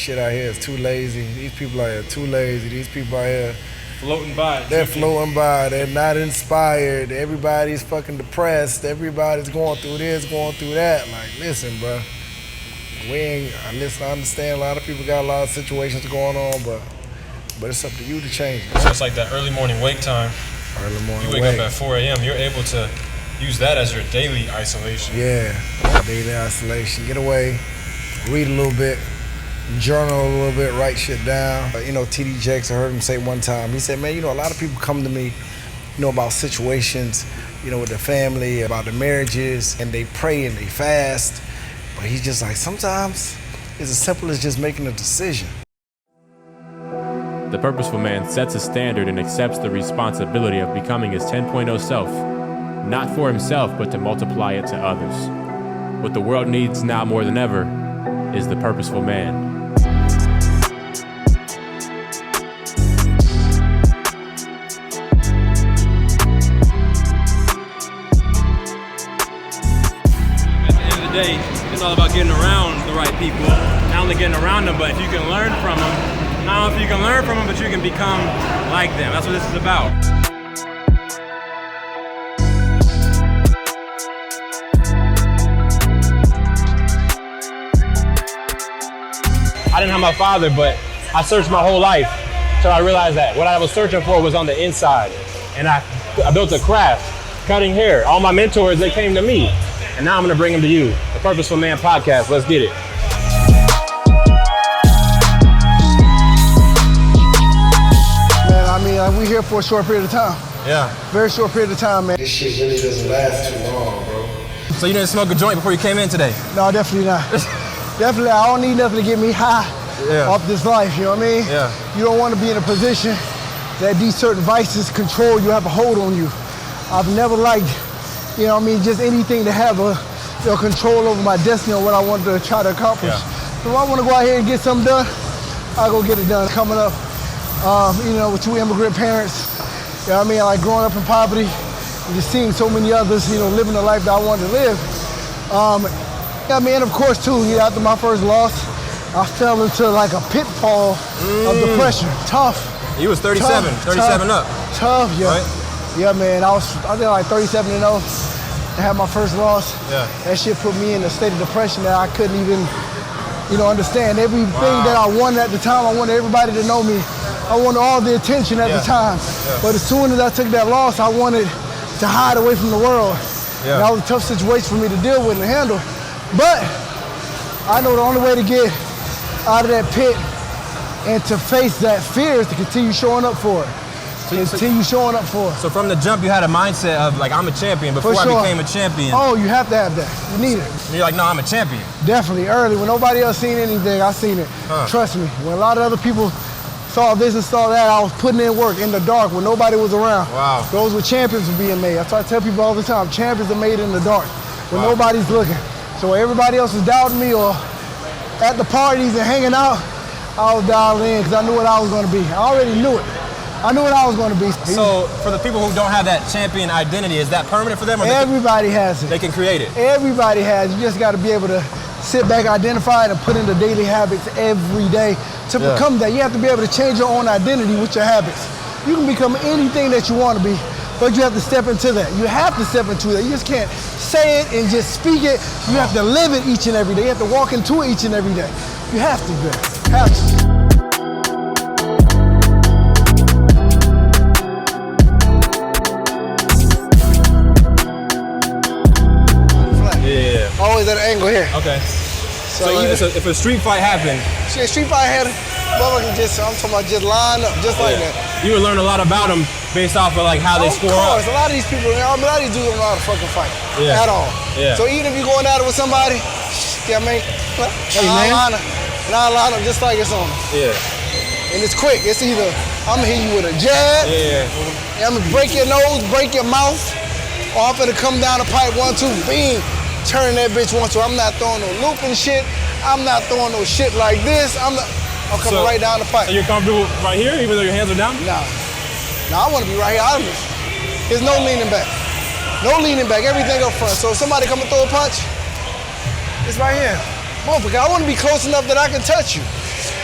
shit out here is too lazy. These people out here are too lazy. These people out here floating by. They're floating by. They're not inspired. Everybody's fucking depressed. Everybody's going through this, going through that. Like, listen, bro. Listen, I understand a lot of people got a lot of situations going on, but it's up to you to change it. So it's like that early morning wake time. Early morning You wake up at 4 a.m. You're able to use that as your daily isolation. Yeah, daily isolation. Get away, read a little bit, journal a little bit, write shit down. T.D. Jakes, I heard him say one time, he said, man, a lot of people come to me, about situations, with their family, about their marriages, and they pray and they fast. But he's just like, sometimes it's as simple as just making a decision. The purposeful man sets a standard and accepts the responsibility of becoming his 10.0 self, not for himself, but to multiply it to others. What the world needs now more than ever is the purposeful man. At the end of the day, it's all about getting around the right people. Not only getting around them, but if you can learn from them. Not only if you can learn from them, but you can become like them. That's what this is about. I didn't have my father, but I searched my whole life until I realized that what I was searching for was on the inside. And I built a craft, cutting hair. All my mentors, they came to me. And now I'm gonna bring them to you. The Purposeful Man Podcast, let's get it. We here for a short period of time. Yeah. Very short period of time, man. This shit really doesn't last too long, bro. So you didn't smoke a joint before you came in today? No, definitely not. Definitely, I don't need nothing to get me high off this life, you know what I mean? Yeah. You don't want to be in a position that these certain vices control you, have a hold on you. I've never liked, just anything to have a control over my destiny or what I want to try to accomplish. Yeah. So if I want to go out here and get something done, I'll go get it done. Coming up, with two immigrant parents, like growing up in poverty, and just seeing so many others, living the life that I wanted to live. And of course too, after my first loss, I fell into like a pitfall of depression. Tough. You was 37, 37 up. Tough, yeah. Right? Yeah, man, I did like 37-0. I had my first loss. Yeah. That shit put me in a state of depression that I couldn't even, understand. Everything that I wanted at the time, I wanted everybody to know me. I wanted all the attention at the time. Yeah. But as soon as I took that loss, I wanted to hide away from the world. Yeah. And that was a tough situation for me to deal with and handle. But I know the only way to get out of that pit and to face that fear is to continue showing up for it. Showing up for it. So from the jump, you had a mindset of like, I'm a champion before I became a champion. Oh, you have to have that. You need it. And you're like, no, I'm a champion. Definitely, early. When nobody else seen anything, I seen it. Trust me. When a lot of other people saw this and saw that, I was putting in work in the dark when nobody was around. Wow. Those were champions being made. That's why I tell people all the time, champions are made in the dark when nobody's looking. So when everybody else was doubting me or at the parties and hanging out, I was dialed in because I knew what I was going to be. I already knew it. I knew what I was going to be. So for the people who don't have that champion identity, is that permanent for them? Or everybody has it. They can create it. Everybody has it. You just got to be able to sit back, identify it, and put in the daily habits every day to become that. You have to be able to change your own identity with your habits. You can become anything that you want to be, but you have to step into that. You have to step into that. You just can't say it and just speak it. You have to live it each and every day. You have to walk into it each and every day. You have to, man. Have to. Always at an angle here. Okay. So even if a street fight happened, street fight had, I'm talking about just line up, just like that. You would learn a lot about them based off of like how they score up. Of course, a lot of these people, a lot of these dudes don't know how to fucking fight at all. Yeah. So even if you're going at it with somebody, I'll line up just like it's on them. Yeah. And it's quick. It's either I'm gonna hit you with a jab, I'm gonna break your nose, break your mouth, or I'm gonna come down the pipe 1, 2, bing. Turn that bitch once, so I'm not throwing no looping shit. I'm not throwing no shit like this. I'm coming right down the pipe. So you're comfortable right here, even though your hands are down? No, I want to be right here. There's no leaning back. No leaning back, everything up front. So if somebody come and throw a punch, it's right here. Motherfucker, I want to be close enough that I can touch you.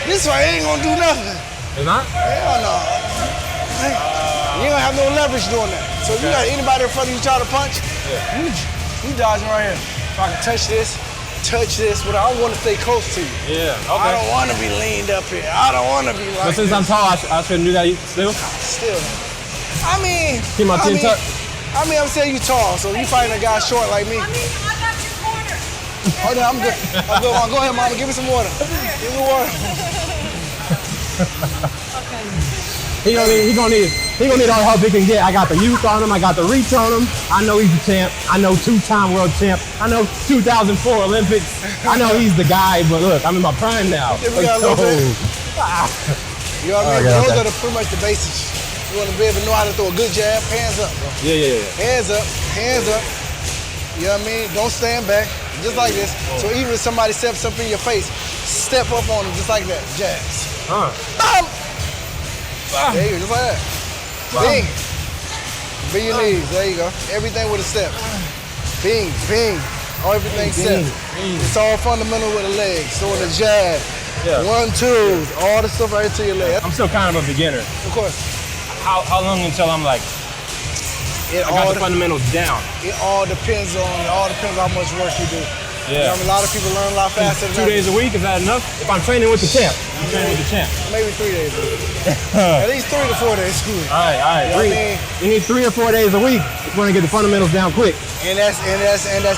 This fight ain't gonna do nothing. It's not? Hell no. You ain't gonna have no leverage doing that. So if you got anybody in front of you try to punch, you dodging right here. If I can touch this, but I want to stay close to you. Yeah, okay. I don't want to be leaned up here. I don't want to be like But since I'm tall, I shouldn't do that still? Still. I mean, Keep my chin tucked. I'm saying you tall, so you fighting a guy short like me. I got your corner. Oh, no, I'm good. Go ahead, mama. Give me some water. Give me water. He gonna need all the help he can get. I got the youth on him. I got the reach on him. I know he's the champ. I know 2-time world champ. I know 2004 Olympics. I know he's the guy. But look, I'm in my prime now. You know what I mean? Those are pretty much the basics. You want to be able to know how to throw a good jab. Hands up, bro. Yeah. Hands up. You know what I mean? Don't stand back. Just like this. So even if somebody steps up in your face, step up on them just like that. Jabs. There you go, just like that. Bing. Bing your knees. There you go. Everything with a step. Bing. Everything steps. It's all fundamental with the legs. So in the jab, 1-2s, all the stuff right to your leg. I'm still kind of a beginner. Of course. How long until I'm like, I got the fundamentals down? It all depends on how much work you do. Yeah. You know, a lot of people learn a lot faster than 2 days a week, is that enough? If I'm training with the champ, Maybe 3 days a week. At least 3 to 4 days, screw it. All right. You know what I mean? You need 3 or 4 days a week if you want to get the fundamentals down quick. And that's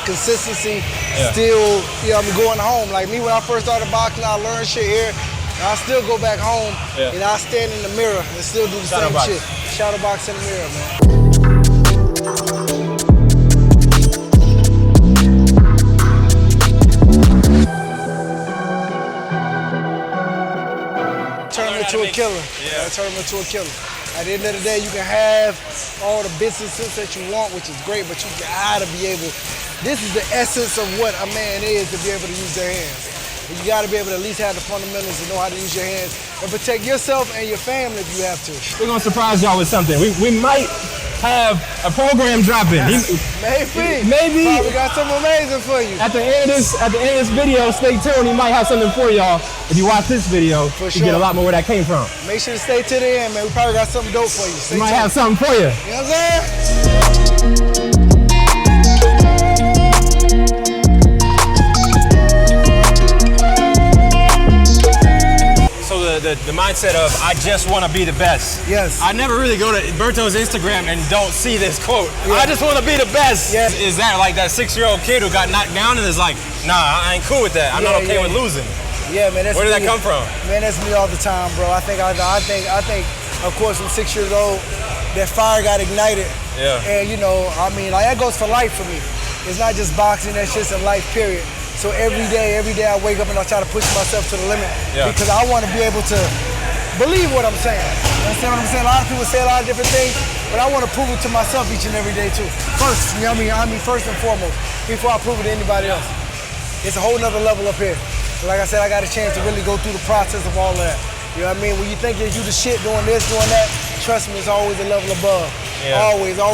consistency. Still, you know, I'm going home. Like me, when I first started boxing, I learned shit here. I still go back home and I stand in the mirror and still do the same shit. Shadow box in the mirror, man. Turn him into a killer. Turn him into a killer. At the end of the day, you can have all the businesses that you want, which is great, but you gotta be able. This is the essence of what a man is, to be able to use their hands. You gotta be able to at least have the fundamentals to know how to use your hands and protect yourself and your family if you have to. We're gonna surprise y'all with something. We might have a program dropping. Maybe. We got something amazing for you. At the end of this video, stay tuned. He might have something for y'all. If you watch this video, you get a lot more where that came from. Make sure to stay to the end, man. We probably got something dope for you. We might have something for you. You know what I'm saying? The mindset of I just want to be the best. Yes. I never really go to Berto's Instagram and don't see this quote. I just want to be the best. Yes. Is that like that 6-year-old kid who got knocked down and is like, nah, I ain't cool with that. I'm not okay with losing. Yeah, man. Where did that come from? Man, that's me all the time, bro. I think, of course, from 6 years old, that fire got ignited. Yeah. And you know, I mean, like that goes for life for me. It's not just boxing. That's just a life period. So every day I wake up and I try to push myself to the limit because I want to be able to believe what I'm saying. You understand what I'm saying? A lot of people say a lot of different things, but I want to prove it to myself each and every day too. First, you know what I mean? First and foremost, before I prove it to anybody else. It's a whole nother level up here. Like I said, I got a chance to really go through the process of all of that. You know what I mean? When you think that you the shit doing this, doing that, trust me, it's always a level above. Yeah. Always. I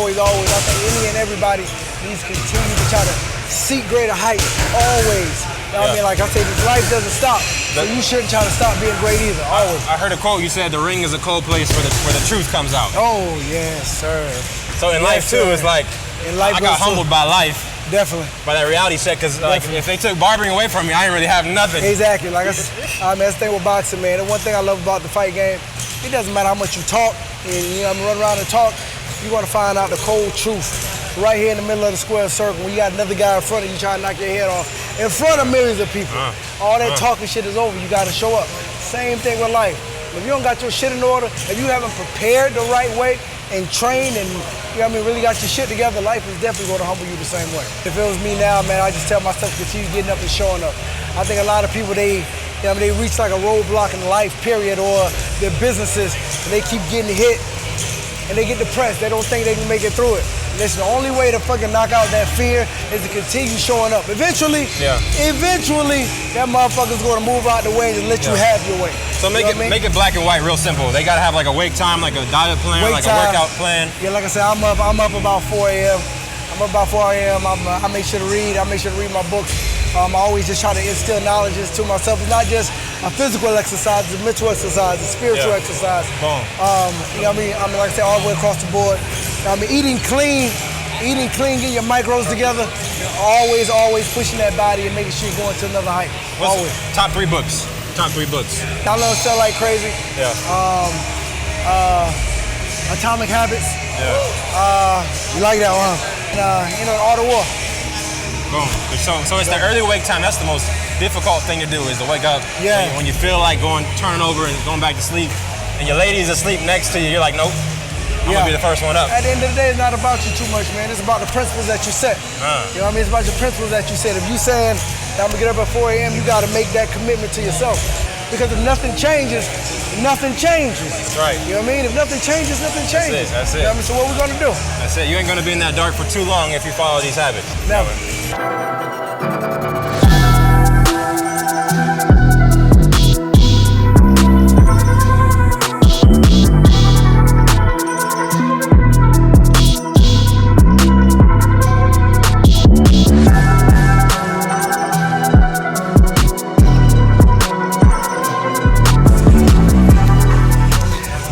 think any and everybody needs to continue to try to seek greater heights, always. You know what I mean? Like I say, this life doesn't stop, so you shouldn't try to stop being great either, always. I heard a quote, you said the ring is a cold place where the truth comes out. Oh, yes, sir. So in life too, it's like, I got humbled by life. Definitely. By that reality check, because like, if they took barbering away from me, I didn't really have nothing. Exactly. Like I said, that's the thing with boxing, man. The one thing I love about the fight game, it doesn't matter how much you talk, and you know, run around and talk, you're gonna find out the cold truth. Right here in the middle of the square circle, when you got another guy in front of you trying to knock your head off, in front of millions of people. All that talking shit is over, you gotta show up. Same thing with life. If you don't got your shit in order, if you haven't prepared the right way and trained and, you know what I mean, really got your shit together, life is definitely gonna humble you the same way. If it was me now, man, I just tell myself to continue getting up and showing up. I think a lot of people, they reach like a roadblock in life, period, or their businesses, and they keep getting hit and they get depressed. They don't think they can make it through it. Listen, the only way to fucking knock out that fear is to continue showing up. Eventually, that motherfucker's gonna move out the way and let you have your way. So make it black and white, real simple. They gotta have like a wake time, like a diet plan, a workout plan. Yeah, like I said, I'm up about 4 a.m. I make sure to read. I make sure to read my books. I always just try to instill knowledge to myself. It's not just my physical exercises, mental exercises, spiritual exercise. Boom. You know what I mean? Like I said, all the way across the board. You know what I mean, eating clean, getting your micros together. Always pushing that body and making sure you're going to another height. Always. Top 3 books. Y'all know Sell Like Crazy. Yeah. Atomic Habits. Yeah. You like that one? And, Art of War. Boom. So it's the early wake time. That's the most difficult thing to do is to wake up. Yeah. When you feel like turning over and going back to sleep, and your lady's asleep next to you, you're like, nope. I'm gonna be the first one up. At the end of the day, it's not about you too much, man. It's about the principles that you set. You know what I mean? It's about your principles that you set. If you saying I'm gonna get up at 4 a.m., you gotta make that commitment to yourself. Because if nothing changes, nothing changes. That's right. You know what I mean? If nothing changes, nothing changes. That's it. You know what I mean? So what we gonna do? That's it. You ain't gonna be in that dark for too long if you follow these habits. Never.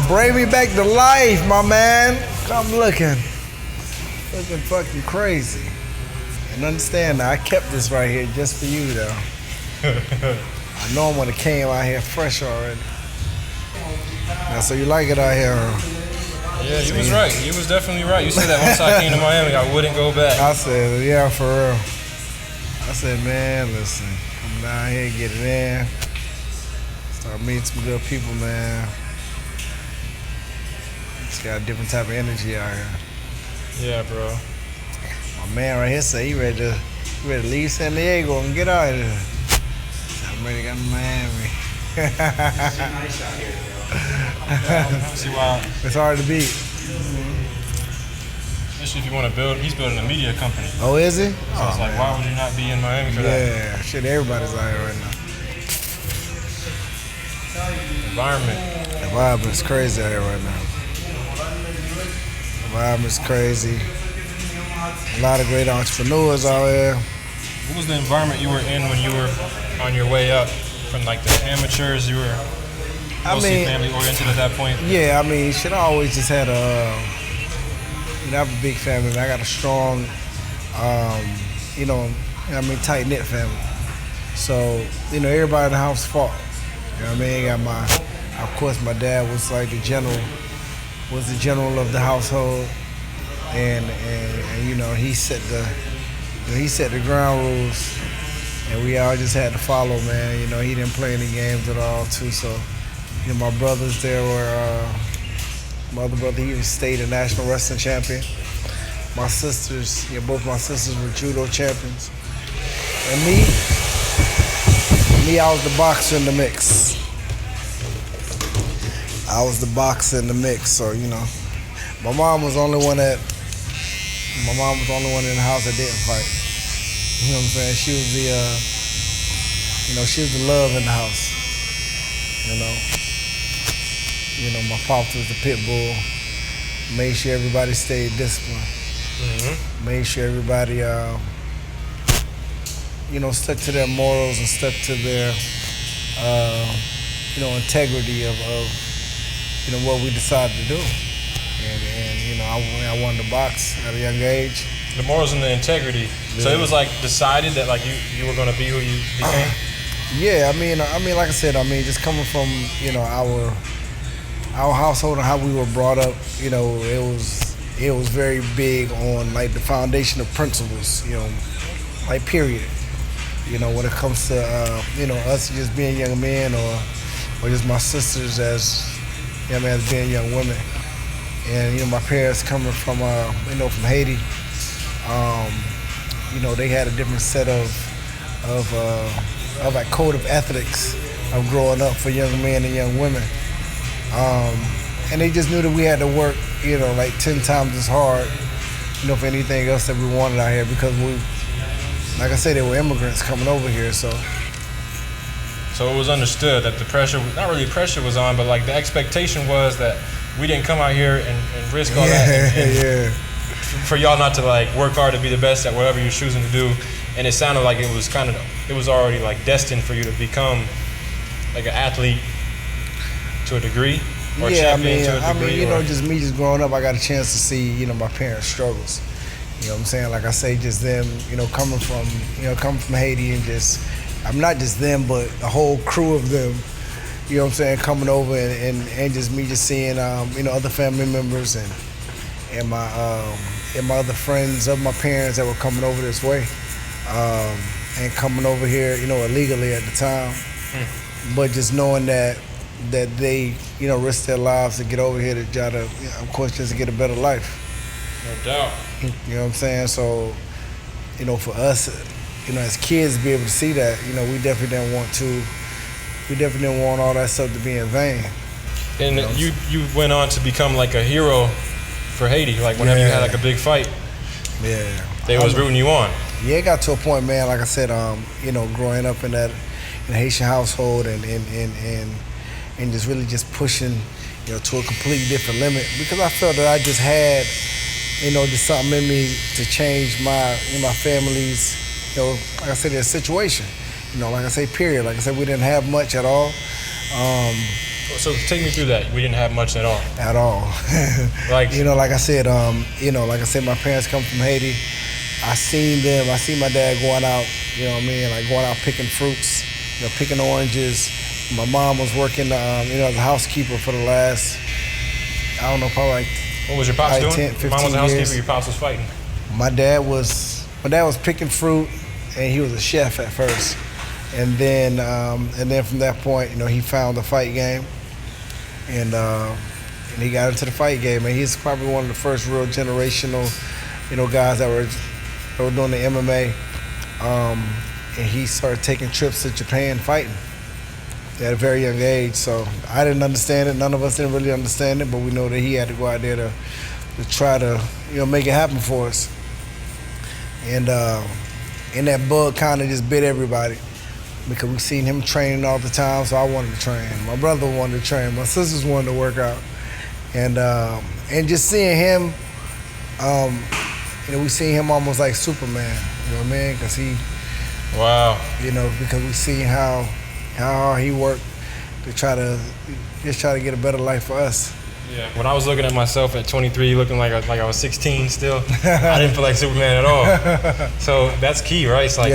Bring me back to life, my man. Come looking fucking crazy. And understand that I kept this right here just for you, though. I know I'm gonna came out here fresh already. Now, so you like it out here, huh? Yeah, you was right. You was definitely right. You said that once I came to Miami, I wouldn't go back. I said, yeah, for real. I said, man, listen, come down here, get it in. Start meeting some good people, man. It's got a different type of energy out here. Yeah, bro. My man right here said he ready to leave San Diego and get out of here. I'm ready to go to Miami. It's nice out here, bro. See why? It's hard to beat. Especially if you want to build. He's building a media company. Oh, is he? So it's like, why would you not be in Miami for that? Yeah, shit, everybody's out here right now. Environment. The vibe is crazy out here right now. The vibe is crazy. A lot of great entrepreneurs out here. What was the environment you were in when you were on your way up from like the amateurs? You were mostly family oriented at that point? Yeah, I mean, shit, I always just had I have a big family. I got a strong, tight knit family. So, everybody in the house fought. You know what I mean? Of course, my dad was like the general of the household, and he set the ground rules, and we all just had to follow, man. He didn't play any games at all, too. So, my brothers there were. My other brother, he even stayed a national wrestling champion. My sisters, both my sisters were judo champions. And me, I was the boxer in the mix. So, my mom was the only one in the house that didn't fight. You know what I'm saying? She was the love in the house. My pops was the pit bull. Made sure everybody stayed disciplined. Mm-hmm. Made sure everybody, stuck to their morals and stuck to their, integrity of what we decided to do. And I wanted to box at a young age. The morals and the integrity. Yeah. So it was like decided that like you were going to be who you became. Yeah, I mean, like I said, just coming from our household and how we were brought up, it was very big on like the foundation of principles, like period. When it comes to us just being young men or just my sisters as being young women. And my parents coming from from Haiti, they had a different set of a code of ethics of growing up for young men and young women. And they just knew that we had to work, like 10 times as hard, for anything else that we wanted out here because like I said, they were immigrants coming over here, so. So it was understood that the pressure, not really pressure was on, but like the expectation was that we didn't come out here and risk all that. And for y'all not to like work hard to be the best at whatever you're choosing to do. And it sounded like it was already like destined for you to become like an athlete to a degree, or Yeah, champion to a degree? just growing up, I got a chance to see, my parents' struggles. You know what I'm saying? Like I say, just them, coming from Haiti, and just, I'm not just them, but the whole crew of them. You know what I'm saying? Coming over and just me just seeing, other family members and my other friends of my parents that were coming over this way, and coming over here, illegally at the time. But just knowing that they, risked their lives to get over here to try to, of course, just to get a better life. No doubt. You know what I'm saying? So, for us, as kids, to be able to see that, we definitely didn't want all that stuff to be in vain. And you went on to become like a hero for Haiti. Like whenever you had like a big fight, they was rooting you on. Yeah, it got to a point, man. Like I said, growing up in a Haitian household and just really just pushing, to a completely different limit, because I felt that I just had, just something in me to change my family's, like I said, their situation. Like I say, period. Like I said, we didn't have much at all. So take me through that. We didn't have much at all. At all. Like like I said, my parents come from Haiti. I seen my dad going out, like going out picking fruits, picking oranges. My mom was working, as a housekeeper for the last, I don't know, probably like, what was your pops doing? 10, 15 Your mom was a housekeeper, years. your pops was fighting. My dad was picking fruit, and he was a chef at first. And then from that point, he found the fight game, and he got into the fight game. And he's probably one of the first real generational, guys that were doing the MMA. And he started taking trips to Japan fighting at a very young age. So I didn't understand it. None of us didn't really understand it, but we know that he had to go out there to try to, make it happen for us. And that bug kind of just bit everybody, because we seen him training all the time, so I wanted to train. My brother wanted to train. My sisters wanted to work out. And just seeing him, we seen him almost like Superman, you know what I mean? Because he, wow. Because we seen how hard he worked to try to get a better life for us. Yeah. When I was looking at myself at 23, looking like I was 16 still, I didn't feel like Superman at all. So that's key, right? It's like,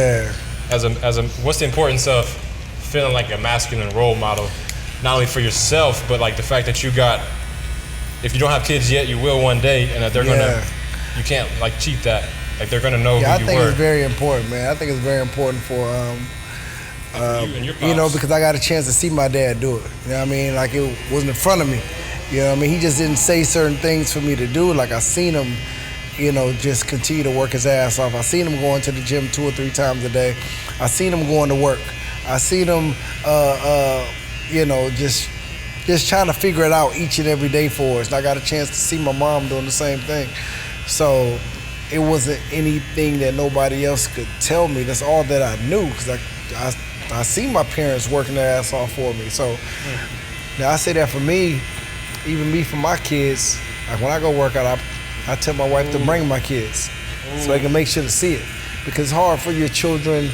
what's the importance of feeling like a masculine role model, not only for yourself, but like the fact that if you don't have kids yet, you will one day, and that they're you can't like cheat that. Like they're gonna know who you were. I think it's very important, man. I think it's very important for you and your pops. because I got a chance to see my dad do it. You know what I mean? Like it wasn't in front of me. You know what I mean? He just didn't say certain things for me to do. Like I seen him, just continue to work his ass off. I seen him going to the gym 2 or 3 times a day. I seen him going to work. I seen him, just trying to figure it out each and every day for us. And I got a chance to see my mom doing the same thing. So it wasn't anything that nobody else could tell me. That's all that I knew, because I seen my parents working their ass off for me. So now I say that for me, even me for my kids, like when I go work out, I tell my wife to bring my kids so they can make sure to see it. Because it's hard for your children,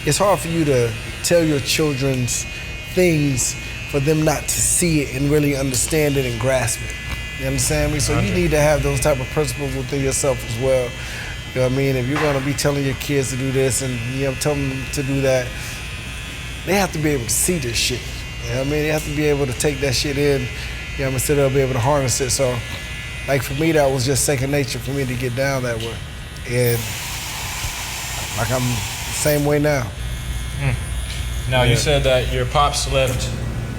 it's hard for you to tell your children's things for them not to see it and really understand it and grasp it. You understand me? So you need to have those type of principles within yourself as well. You know what I mean? If you're gonna be telling your kids to do this and telling them to do that, they have to be able to see this shit. You know what I mean? They have to be able to take that shit in, so they'll be able to harness it. So, like for me, that was just second nature for me to get down that way. And like I'm the same way now. Now you said that your pops left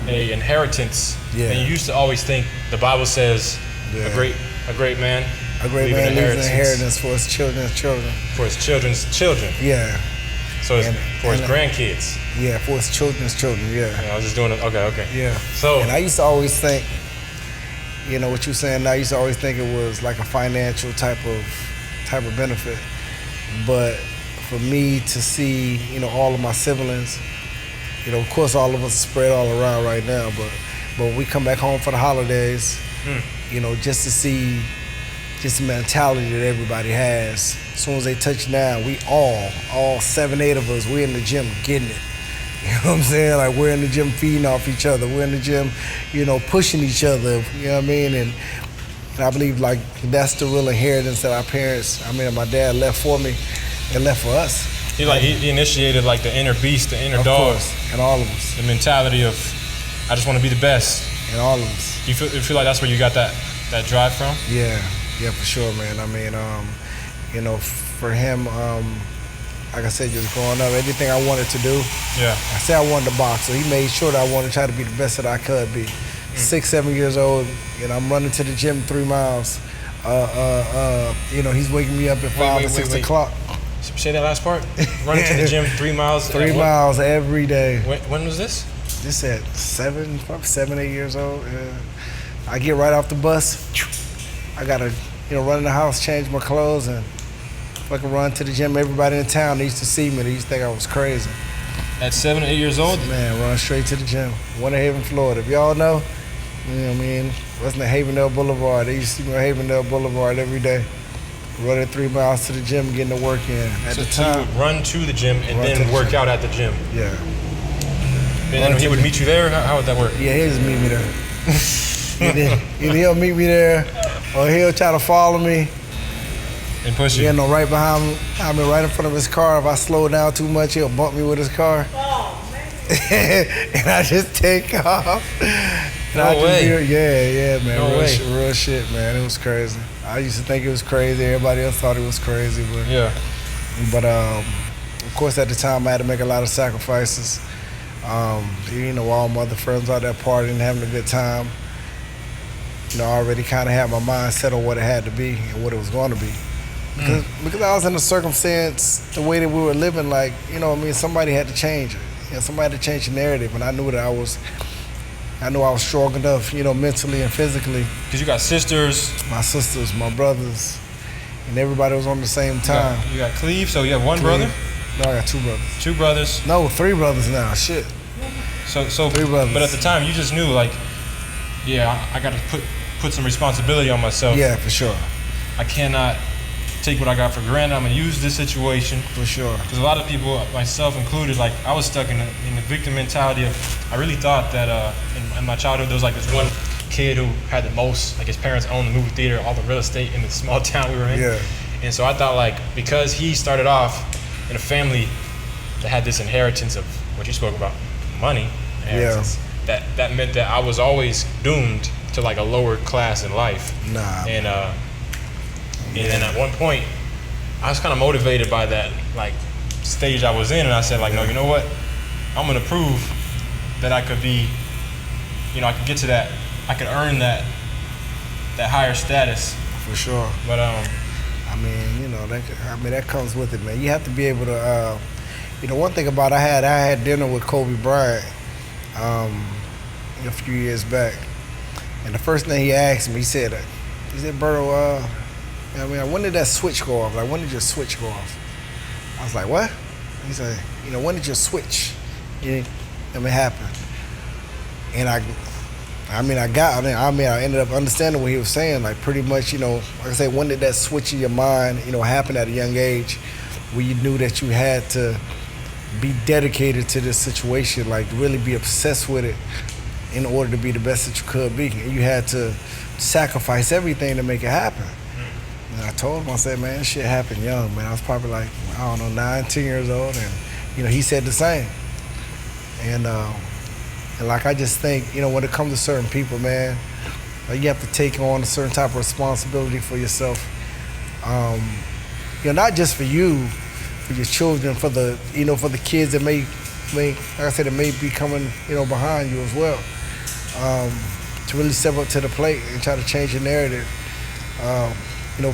a inheritance, and you used to always think the Bible says a great man. A great man leaves an inheritance for his children's children. For his children's children. Yeah. So for his grandkids. Yeah, for his children's children. Yeah. I was just doing it. Okay. Yeah. So. And I used to always think, what you're saying now, I used to always think it was like a financial type of benefit. But for me to see, all of my siblings, of course all of us are spread all around right now, but we come back home for the holidays, just to see just the mentality that everybody has. As soon as they touch down, we all 7, 8 of us, we in the gym getting it. You know what I'm saying? Like we're in the gym feeding off each other. We're in the gym, pushing each other. You know what I mean? And I believe like that's the real inheritance that our parents, my dad left for me and left for us. He initiated like the inner beast, the inner of dog. Course, and all of us. The mentality of, I just want to be the best. And all of us. You feel like that's where you got that drive from? Yeah, for sure, man. For him, like I said, just growing up, everything I wanted to do. Yeah. I said I wanted to box, so he made sure that I wanted to try to be the best that I could be. 6, 7 years old, I'm running to the gym 3 miles. He's waking me up at 5 or 6 o'clock. Say that last part. Running to the gym 3 miles. 3 miles every day. When was this? This at 7, 8 years old. I get right off the bus. I gotta, run in the house, change my clothes, and fucking run to the gym. Everybody in town, they used to see me. They used to think I was crazy. At 7, 8 years old? Man, run straight to the gym. Winter Haven, Florida. If y'all know, wasn't it Havendale Boulevard? They used to see me on Havendale Boulevard every day. Running 3 miles to the gym, getting the work in. At the time, you would run to the gym and then work out at the gym? Yeah. And then he would meet you there? How would that work? Yeah, he'll just meet me there. Either he'll meet me there or he'll try to follow me. And push you? Right behind me, right in front of his car. If I slow down too much, he'll bump me with his car. Oh, man. And I just take off. No way. Yeah, man. No way. Real shit, man. It was crazy. I used to think it was crazy. Everybody else thought it was crazy. But of course, at the time, I had to make a lot of sacrifices. All my other friends out there partying and having a good time. I already kind of had my mind set on what it had to be and what it was going to be. Because I was in a circumstance, the way that we were living, like, somebody had to change it. Somebody had to change the narrative, and I knew that I knew I was strong enough, mentally and physically. Because you got sisters. My sisters, my brothers, and everybody was on the same time. You got Cleve, so you have one brother? No, I got 2 brothers. 2 brothers? No, 3 brothers now, shit. So 3 brothers. But at the time, you just knew, like, I got to put some responsibility on myself. Yeah, for sure. I cannot take what I got for granted. I'm going to use this situation. For sure. Because a lot of people, myself included, like, I was stuck in the victim mentality of, I really thought that in my childhood, there was like this one kid who had the most, like his parents owned the movie theater, all the real estate in the small town we were in. Yeah. And so I thought, like, because he started off in a family that had this inheritance of what you spoke about, money, inheritance, that meant that I was always doomed to like a lower class in life. Nah. And then at one point, I was kind of motivated by that like stage I was in, and I said like, no, you know what? I'm gonna prove that I could be, I could get to that, I could earn that higher status. For sure. But that comes with it, man. You have to be able to, one thing about I had dinner with Kobe Bryant a few years back, and the first thing he asked me, he said, Berto, when did that switch go off? Like, when did your switch go off? I was like, what? He said, when did your switch happen? And I ended up understanding what he was saying. Like, pretty much, like I said, when did that switch in your mind, happen at a young age, where you knew that you had to be dedicated to this situation, like really be obsessed with it in order to be the best that you could be. And you had to sacrifice everything to make it happen. And I told him, I said, man, this shit happened young, man. I was probably like, 9, 10 years old. And, he said the same. And like, I just think, when it comes to certain people, man, you have to take on a certain type of responsibility for yourself. Not just for you, for your children, for the kids that may, like I said, that may be coming, behind you as well. To really step up to the plate and try to change your narrative,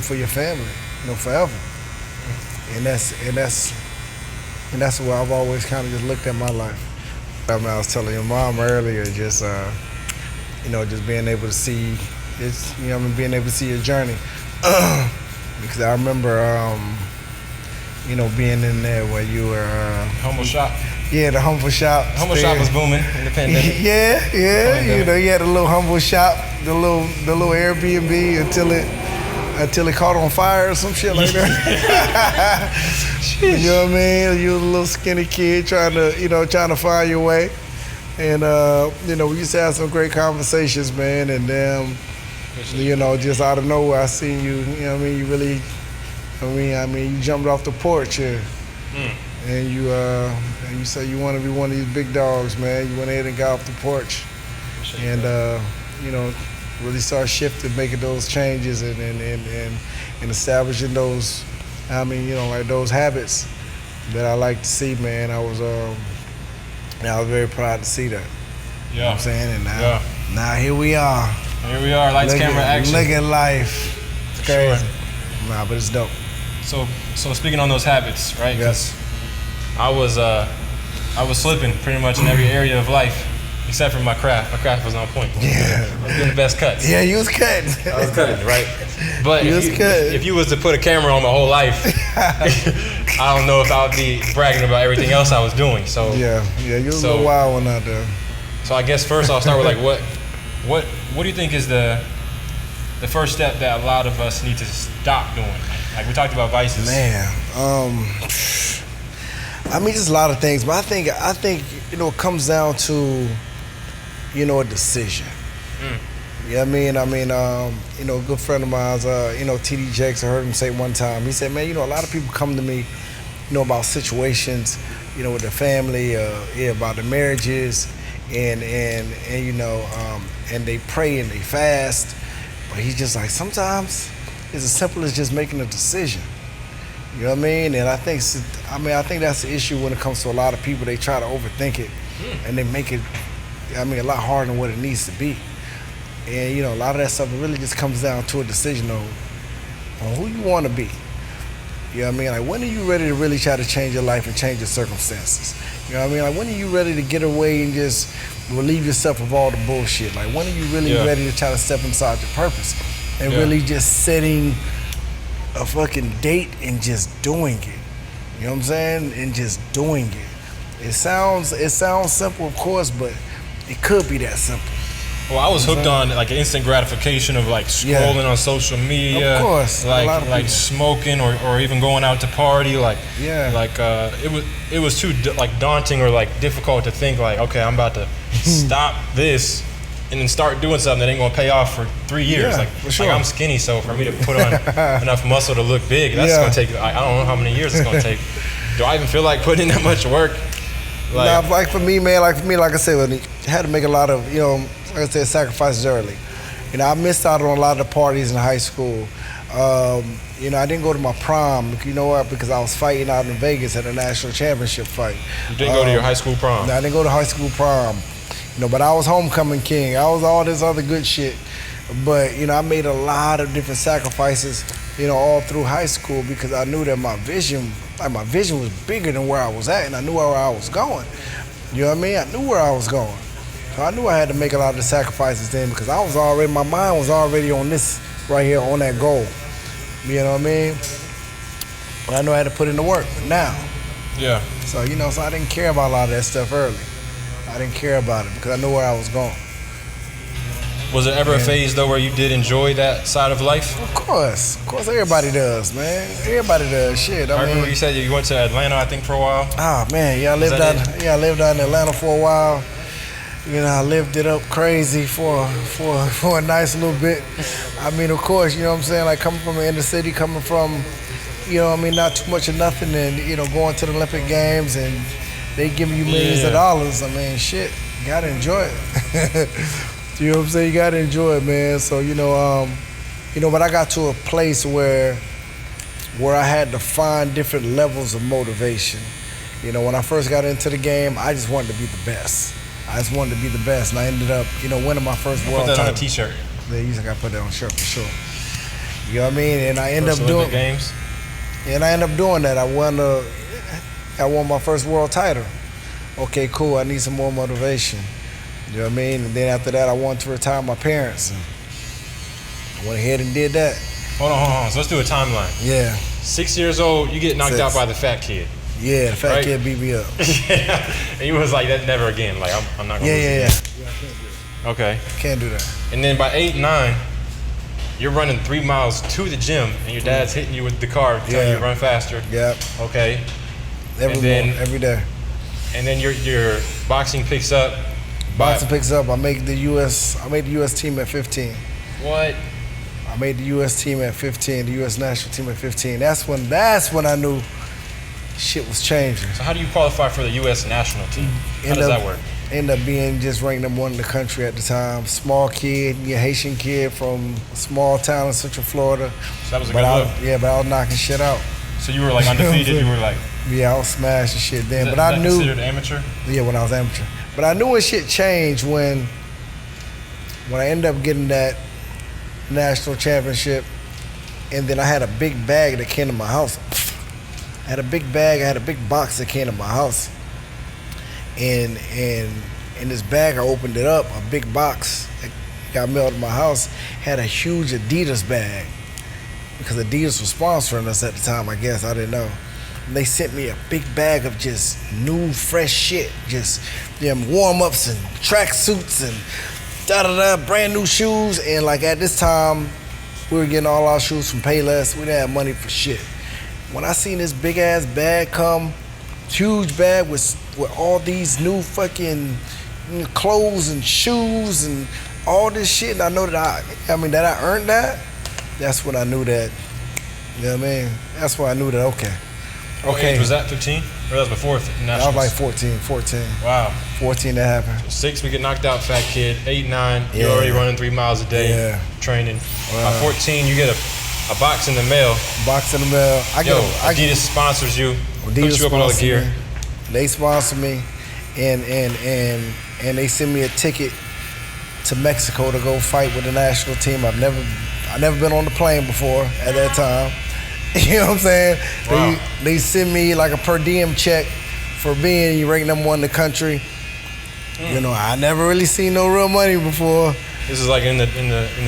for your family, forever. And that's where I've always kind of just looked at my life. I was telling your mom earlier, just just being able to see it's, being able to see your journey. Because I remember, being in there where you were Humble Shop. Yeah, the Humble Shop. Humble Shop was booming in the pandemic. Yeah. You had a little Humble Shop, the little Airbnb until until it caught on fire or some shit like that. You know what I mean? You was a little skinny kid trying to find your way. And, we used to have some great conversations, man. And then, just out of nowhere, I seen you, you know what I mean? You really, you jumped off the porch here. And you said you want to be one of these big dogs, man. You went ahead and got off the porch. And, really start shifting, making those changes and establishing those, like those habits that I like to see, man. I was very proud to see that. Yeah. You know what I'm saying? And now here we are. Here we are, lights, camera, action. Look at life. It's crazy. Sure. Nah, but it's dope. So speaking on those habits, right? Yes. I was slipping pretty much in every area of life. Except for my craft. My craft was on point. Yeah. I was doing the best cuts. Yeah, you was cutting. I was cutting, right? But if you was to put a camera on my whole life, I don't know if I would be bragging about everything else I was doing. So yeah, you was a little wild one out there. So I guess first I'll start with like what do you think is the first step that a lot of us need to stop doing? Like we talked about vices. Man, just a lot of things, but I think it comes down to a decision. You know what I mean? A good friend of mine, TD Jakes, I heard him say one time, he said, man, a lot of people come to me, about situations, with their family, about their marriages, and they pray and they fast, but he's just like, sometimes it's as simple as just making a decision. You know what I mean? And I think that's the issue when it comes to a lot of people. They try to overthink it, and they make it, a lot harder than what it needs to be. And a lot of that stuff really just comes down to a decision on who you want to be. You know what I mean? Like, when are you ready to really try to change your life and change your circumstances? You know what I mean? Like, when are you ready to get away and just relieve yourself of all the bullshit? Like, when are you really ready to try to step inside your purpose and really just setting a fucking date and just doing it? You know what I'm saying? And just doing it. It sounds simple, of course, but it could be that simple. Well, I was hooked on like instant gratification of like scrolling on social media, of course, like smoking or even going out to party. It was too daunting or like difficult to think like, okay, I'm about to stop this and then start doing something that ain't gonna pay off for 3 years. Yeah, for sure. I'm skinny, so for me to put on enough muscle to look big, that's gonna take. I don't know how many years it's gonna take. Do I even feel like putting in that much work? For me, like I said, I had to make a lot of, sacrifices early. I missed out on a lot of the parties in high school. I didn't go to my prom, because I was fighting out in Vegas at a national championship fight. You didn't go to your high school prom? No, I didn't go to high school prom. But I was homecoming king. I was all this other good shit. But, I made a lot of different sacrifices, all through high school because I knew that my vision was bigger than where I was at, and I knew where I was going. You know what I mean? I knew where I was going. So I knew I had to make a lot of the sacrifices then because my mind was already on this right here, on that goal. You know what I mean? But I knew I had to put in the work now. Yeah. So, so I didn't care about a lot of that stuff early. I didn't care about it because I knew where I was going. Was there ever a phase though where you did enjoy that side of life? Of course everybody does, man. Everybody does. Shit. I remember you said you went to Atlanta, I think, for a while. Ah, man, I lived out in Atlanta for a while. I lived it up crazy for a nice little bit. Of course, you know what I'm saying? Like coming from the inner city, coming from, not too much of nothing, and going to the Olympic Games and they giving you millions of dollars. Shit, you gotta enjoy it. You know what I'm saying? You gotta enjoy it, man. So, but I got to a place where I had to find different levels of motivation. When I first got into the game, I just wanted to be the best. And I ended up, winning my first world title. Put that on a t-shirt. Yeah, you think I put that on a shirt for sure. You know what I mean? And I ended up doing games. And I ended up doing that. I won my first world title. Okay, cool. I need some more motivation. You know what I mean? And then after that, I wanted to retire my parents. And I went ahead and did that. Hold on. So let's do a timeline. Yeah. 6 years old, you get knocked out by the fat kid. Yeah, the fat kid beat me up. Yeah. And you was like, that never again. Like, I'm not going to lose again. Okay. Can't do that. And then by 8, 9, you're running 3 miles to the gym, and your dad's hitting you with the car, telling you to run faster. Yep. Okay. Every day. And then your boxing picks up. Boxing picks up. I made the U.S. team at 15. What? I made the U.S. team at 15. The U.S. national team at 15. That's when I knew shit was changing. So how do you qualify for the U.S. national team? How does that work? Ended up being just ranked #1 in the country at the time. Small kid, Haitian kid from a small town in Central Florida. So that was a good look. Yeah, but I was knocking shit out. So you were like undefeated. You were like. Yeah, I was smashing shit then. Is but I that knew. Considered amateur? Yeah, when I was amateur. But I knew when shit changed when I ended up getting that national championship, and then I had a big bag that came to my house. I had a big bag. I had a big box that came to my house. And in this bag, I opened it up, a big box that got mailed to my house, had a huge Adidas bag. Because Adidas was sponsoring us at the time, I guess, I didn't know. And they sent me a big bag of just new, fresh shit. Just warm-ups and track suits and brand new shoes. And like at this time, we were getting all our shoes from Payless. We didn't have money for shit. When I seen this big ass bag come, huge bag with all these new fucking clothes and shoes and all this shit, and I know that I earned that. That's when I knew that. You know what I mean? That's when I knew that. Okay. What age was that? 15? Or that was before nationals? I was like 14. Wow. 14 that happened. 6, we get knocked out, fat kid. 8, 9, you're already running 3 miles a day, training. Wow. 14, you get a box in the mail. Box in the mail. Adidas sponsors you. Adidas hook you up with all the gear. Me. They sponsor me, and they send me a ticket to Mexico to go fight with the national team. I've never been on the plane before at that time. You know what I'm saying? Wow. They send me like a per diem check for being ranked #1 in the country. You know, I never really seen no real money before. This is like in the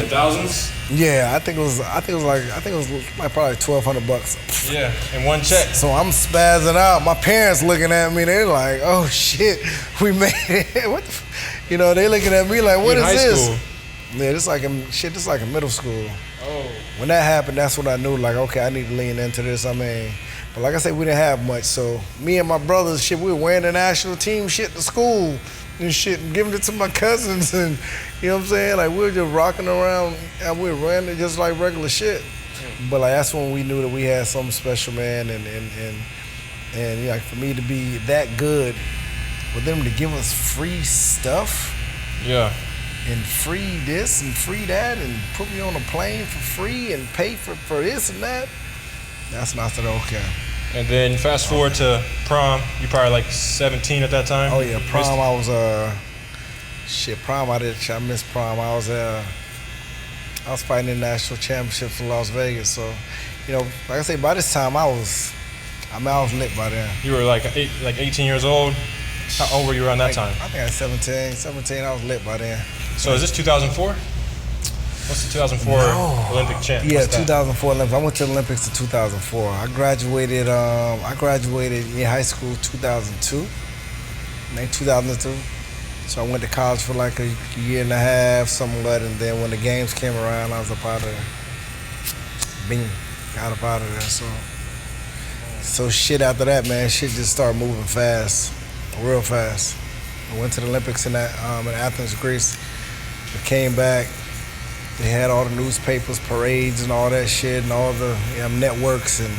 thousands. Yeah, I think it was like probably $1,200. Yeah, in one check. So I'm spazzing out. My parents looking at me. They're like, "Oh shit, we made it." What? They looking at me like, "What is this?" School. Yeah, it's like in middle school. Oh. When that happened, that's when I knew, like, okay, I need to lean into this. I mean, but like I said, we didn't have much. So me and my brothers, we were wearing the national team shit to school and shit and giving it to my cousins, and you know what I'm saying? Like, we were just rocking around and we were wearing it just like regular shit. But like, that's when we knew that we had something special, man, and like for me to be that good, for them to give us free stuff. Yeah. And free this and free that and put me on a plane for free and pay for this and that. That's not so okay. And then fast forward to prom. You probably like 17 at that time? Oh yeah, prom I was prom I missed prom. I was fighting in national championships in Las Vegas. So, like I say, by this time I was lit by then. You were like 18 years old? How old were you around that time? I think I was 17, I was lit by then. So is this 2004? What's the 2004 Olympic champ? Yeah, 2004 Olympics. I went to the Olympics in 2004. I graduated in high school 2002. 2002. So I went to college for like a year and a half, something like that. And then when the games came around, I was up out of there. Bing, got up out of there. So shit after that, man, shit just started moving fast, real fast. I went to the Olympics in Athens, Greece. I came back. They had all the newspapers, parades, and all that shit, and all the networks, and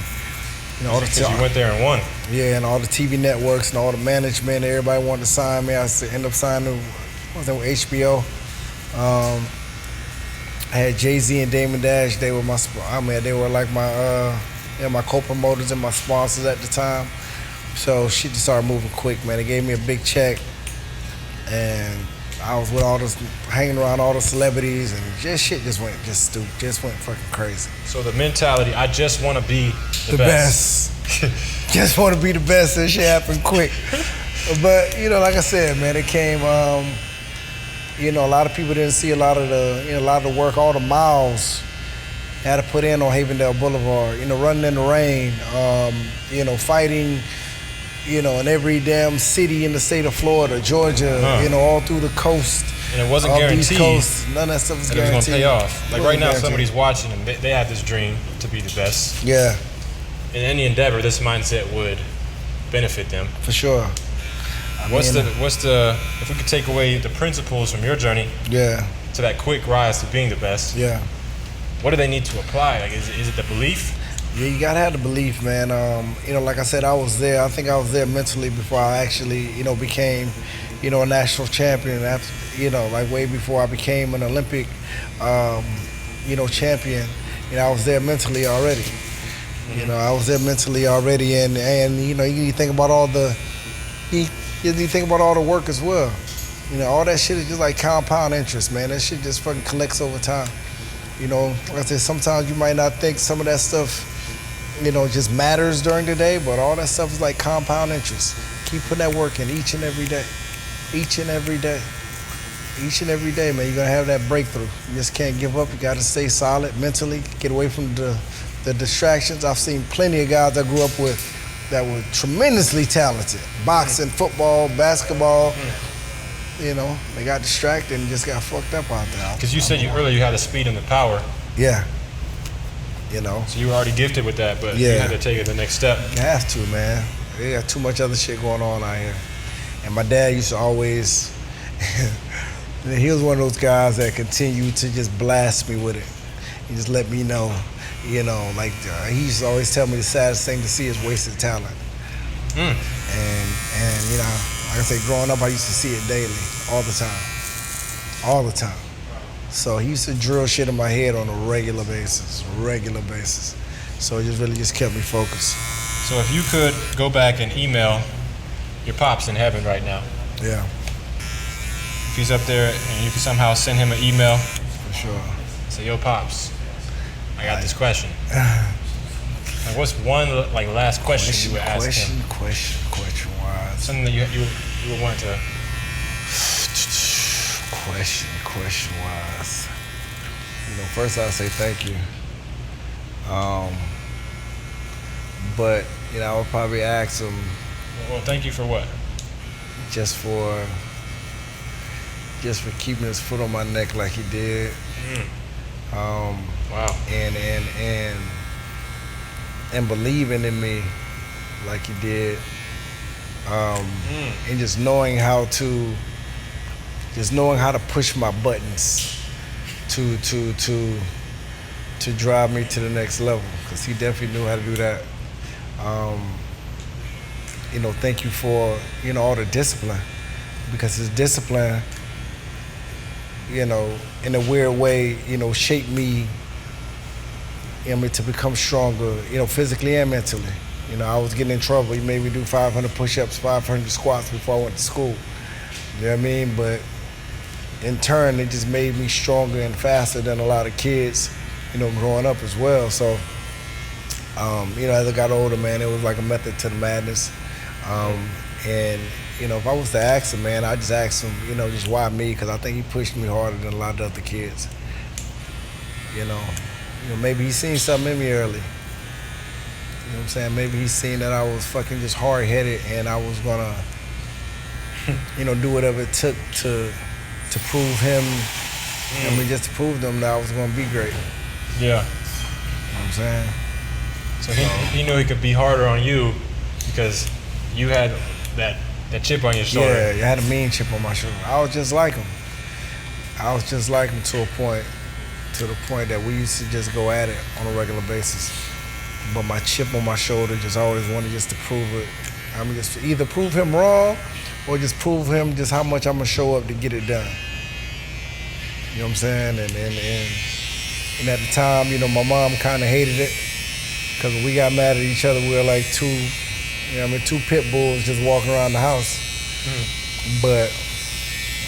all the. Because you went there and won. Yeah, and all the TV networks and all the management. Everybody wanted to sign me. I ended up signing with HBO. I had Jay-Z and Damon Dash. They were they were like my co-promoters and my sponsors at the time. So shit just started moving quick, man. They gave me a big check, and I was with hanging around all the celebrities, and shit just went fucking crazy. So the mentality, I just want to be the best. Just want to be the best. That shit happened quick. But like I said, man, it came. A lot of people didn't see a lot of the work, all the miles I had to put in on Havendale Boulevard. Running in the rain. Fighting. In every damn city in the state of Florida, Georgia, all through the coast, And it wasn't Off the guaranteed East Coast, none of that stuff was that it was guaranteed. going to pay off. Like right now, Guaranteed. somebody's watching and they have this dream to be the best. Yeah, In any endeavor, this mindset would benefit them. for sure. What's the if we could take away the principles from your journey Yeah, to that quick rise to being the best, yeah. what do they need to apply? Like, is it the belief? Yeah, you gotta have the belief, man. Like I said, I was there. I think I was there mentally before I actually, became, a national champion. After, like way before I became an Olympic, champion. I was there mentally already. I was there mentally already, and you think about all the, you think about all the work as well. All that shit is just like compound interest, man. That shit just fucking collects over time. Like I said, sometimes you might not think some of that stuff, just matters during the day, but all that stuff is like compound interest. Keep putting that work in each and every day. Each and every day. Each and every day, man, you're gonna have that breakthrough. You just can't give up. You gotta stay solid mentally, get away from the distractions. I've seen plenty of guys I grew up with that were tremendously talented. Boxing, football, basketball. They got distracted and just got fucked up out there. Because you said earlier you had the speed and the power. Yeah. So you were already gifted with that, but you Yeah. had to take it the next step. You have to, man. They got too much other shit going on out here. And my dad used to always, he was one of those guys that continued to just blast me with it. He just let me know, he used to always tell me the saddest thing to see is wasted talent. And like I said, growing up, I used to see it daily, all the time. So he used to drill shit in my head on a regular basis. So it just kept me focused. So if you could go back and email your pops in heaven right now, Yeah, if he's up there and you could somehow send him an email, for sure. say, yo, pops, I got this question. Like, what's one last question you would ask him? Question wise. Something that you would want to. Question wise. First I'll say thank you. But I would probably ask him Well, thank you for what? just for keeping his foot on my neck like he did. Wow. And believing in me like he did. And just knowing how to push my buttons to drive me to the next level, because he definitely knew how to do that. Thank you for all the discipline, because his discipline, in a weird way, shaped me, to become stronger, physically and mentally. I was getting in trouble. He made me do 500 push-ups, 500 squats before I went to school. You know what I mean? But in turn, it just made me stronger and faster than a lot of kids, growing up as well. So, as I got older, man, it was like a method to the madness. And, if I was to ask him, man, I'd just ask him, just why me? Because I think he pushed me harder than a lot of other kids. Maybe he seen something in me early. You know what I'm saying? Maybe he seen that I was fucking just hard-headed and I was gonna, do whatever it took to prove him, just to prove them that I was gonna be great. Yeah. You know what I'm saying? So he knew he could be harder on you because you had that chip on your shoulder. Yeah, I had a mean chip on my shoulder. I was just like him. To the point that we used to just go at it on a regular basis. But my chip on my shoulder just always wanted just to prove it. Just to either prove him wrong or just prove him just how much I'm gonna show up to get it done. You know what I'm saying? And at the time, my mom kind of hated it, because when we got mad at each other, we were like two pit bulls just walking around the house. But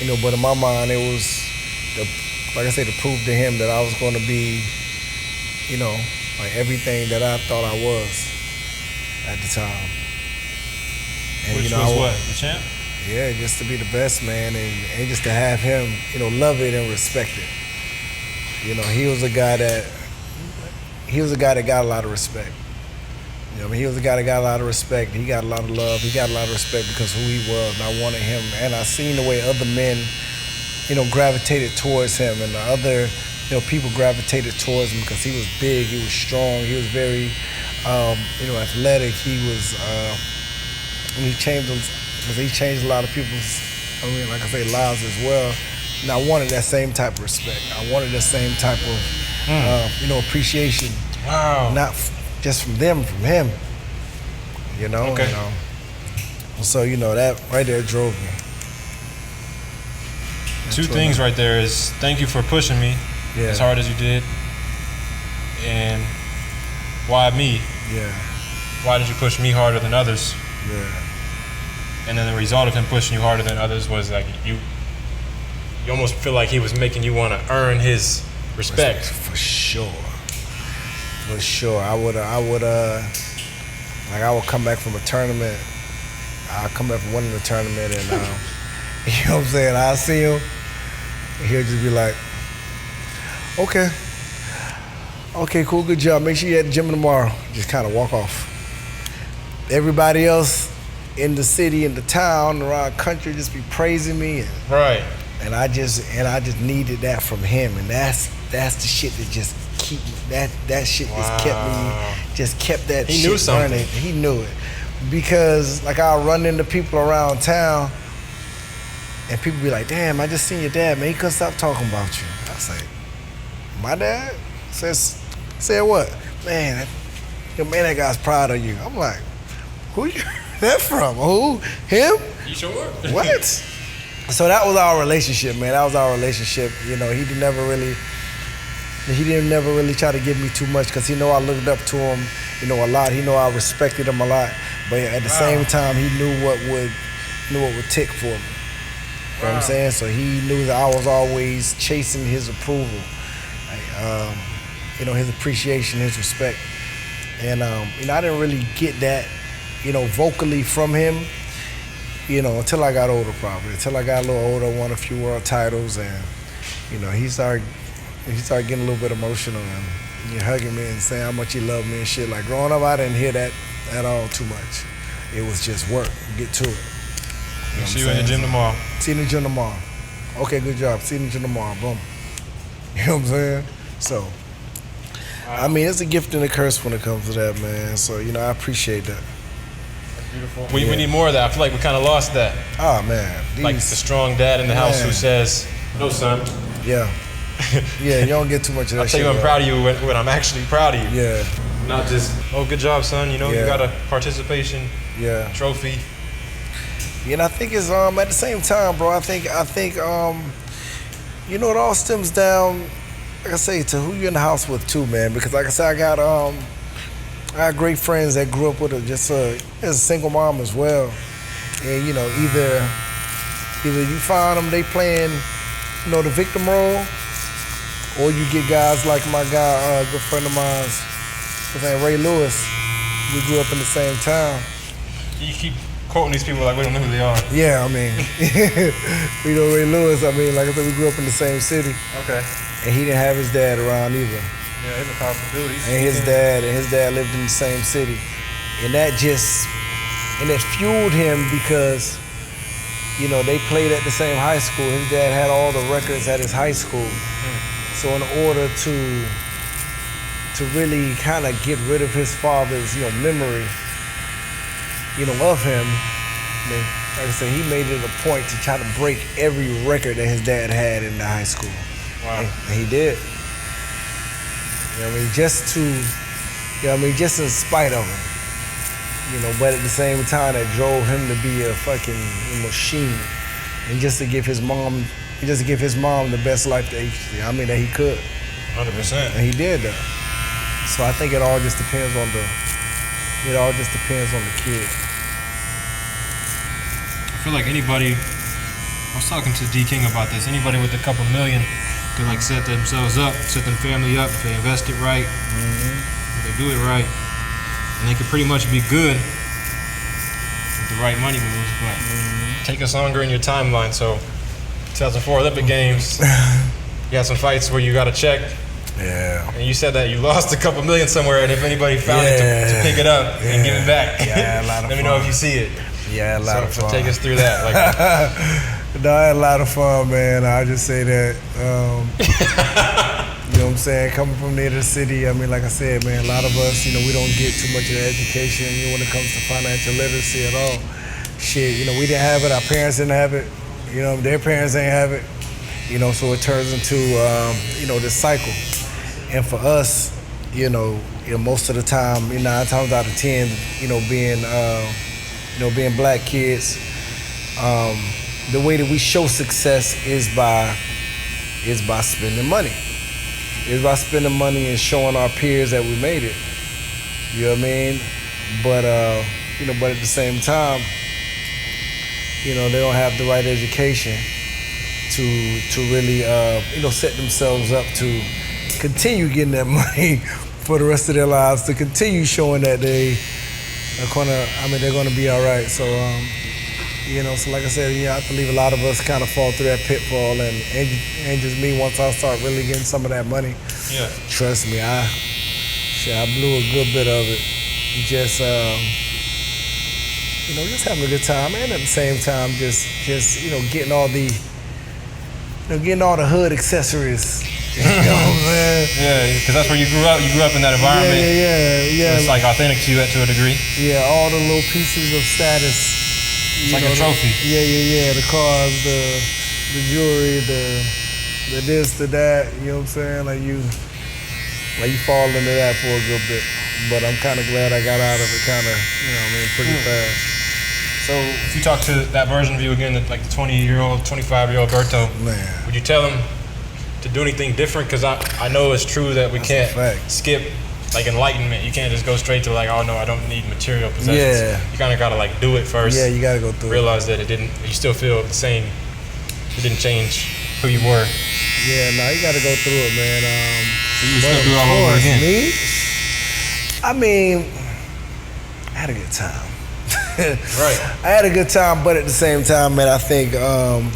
in my mind, it was, like I said, to prove to him that I was going to be, everything that I thought I was at the time. And, Which was what? The champ? Yeah, just to be the best, man, and just to have him, love it and respect it. He was a guy that got a lot of respect. He was a guy that got a lot of respect. He got a lot of love. He got a lot of respect because of who he was. And I wanted him, and I seen the way other men, gravitated towards him, and the other, people gravitated towards him because he was big, he was strong, he was very, athletic. He was, he changed a lot of people's, like I say, lives as well. And I wanted that same type of respect. I wanted that same type of, appreciation. Wow. Not just from them, from him. Okay. So that right there drove me. Two things right there is thank you for pushing me as hard as you did, and why me? Yeah. Why did you push me harder than others? Yeah. And then the result of him pushing you harder than others was like you almost feel like he was making you want to earn his respect. For sure. For sure. I would come back from a tournament. I'll come back from winning the tournament, and you know what I'm saying? I'll see him, and he'll just be like, okay, cool, good job. Make sure you're at the gym tomorrow. Just kind of walk off. Everybody else in the city, in the town, around the country just be praising me. And I just needed that from him, and that's the shit that just keep that shit just kept that he shit knew something. running. He knew it. Because like I'll run into people around town and people be like, damn, I just seen your dad, man, he couldn't stop talking about you. I say, my dad? Said what? Man, that guy's proud of you. I'm like, who you that from? Who? Him? You sure? What? So that was our relationship, man. That was our relationship. He didn't never really try to give me too much because he know I looked up to him, a lot. He know I respected him a lot. But at the same time, he knew what would tick for me. You know what I'm saying? So he knew that I was always chasing his approval, his appreciation, his respect. And I didn't really get that, vocally from him, until I got older, probably. Until I got a little older, won a few world titles, and he started getting a little bit emotional and hugging me and saying how much he loved me and shit. Like growing up, I didn't hear that at all too much. It was just work, get to it. See you in the gym tomorrow. See you in the gym tomorrow. Okay, good job. See you in the gym tomorrow. Boom. You know what I'm saying? So, I mean, it's a gift and a curse when it comes to that, man. So, I appreciate that. That's beautiful. We need more of that. I feel like we kind of lost that. Oh, man. Like the strong dad in the house who says, no, son. Yeah. Yeah, you don't get too much of that I'll tell shit. you I'm proud of you when I'm actually proud of you. Yeah. Not just, good job, son. You got a participation trophy. Yeah, and I think it's at the same time, bro. I think it all stems down, like I say, to who you're in the house with too, man. Because like I said, I got great friends that grew up with as a single mom as well. And either you find them they playing, the victim role, or you get guys like my guy, a good friend of mine, his name Ray Lewis. We grew up in the same town. You keep quoting these people like we don't know who they are. Yeah, I mean, Ray Lewis. I mean, like I said, we grew up in the same city. Okay. And he didn't have his dad around either. Yeah, he's a powerful dude. And his dad lived in the same city, and that fueled him because, they played at the same high school. His dad had all the records at his high school. So in order to really kind of get rid of his father's, memory, of him, like I said, he made it a point to try to break every record that his dad had in the high school. Wow. And he did. Just in spite of him. But at the same time, that drove him to be a fucking machine, and just to give his mom the best life that he could. 100%. And he did that. So I think it all just depends on the kid. I feel like anybody, I was talking to D King about this, anybody with a couple million could set themselves up, set their family up if they invest it right, if they do it right, and they could pretty much be good with the right money moves, but take us longer in your timeline. So 2004 Olympic Games, you had some fights where you got a check. Yeah. And you said that you lost a couple million somewhere, and if anybody found it to pick it up and give it back, yeah, a lot of let me know if you see it. Yeah, a lot of fun. So take us through that. No, I had a lot of fun, man. I just say that. You know what I'm saying? Coming from near the city, I mean, like I said, man, a lot of us, we don't get too much of the education when it comes to financial literacy at all. Shit, we didn't have it. Our parents didn't have it. Their parents ain't have it. So it turns into, this cycle. And for us, most of the time, 9 times out of 10, being black kids, the way that we show success is by spending money. It's by spending money and showing our peers that we made it. You know what I mean? But but at the same time, they don't have the right education to really set themselves up to continue getting that money for the rest of their lives, to continue showing that they're gonna be all right. So so like I said, I believe a lot of us kind of fall through that pitfall, and just me, once I start really getting some of that money, trust me, I blew a good bit of it. Just just having a good time, and at the same time, just getting all the hood accessories. You know what I'm saying? Yeah, because that's where you grew up. You grew up in that environment. Yeah. So it's like authentic to you to a degree. Yeah, all the little pieces of status. It's like a trophy. The cars, the jewelry, the this, the that. You know what I'm saying? Like you fall into that for a good bit. But I'm kind of glad I got out of it, pretty fast. So if you talk to that version of you again, like the 20-year-old, 25-year-old Berto, man, would you tell him to do anything different? Because I know it's true that we can't skip like enlightenment. You can't just go straight to like, oh no, I don't need material possessions. Yeah. You kind of got to like do it first. Yeah, you got to go through realize that you still feel the same. It didn't change who you were. Yeah, no, you got to go through it, man. So you would still do it all over again? Me? I mean, I had a good time. Right. I had a good time, but at the same time, man, I think, of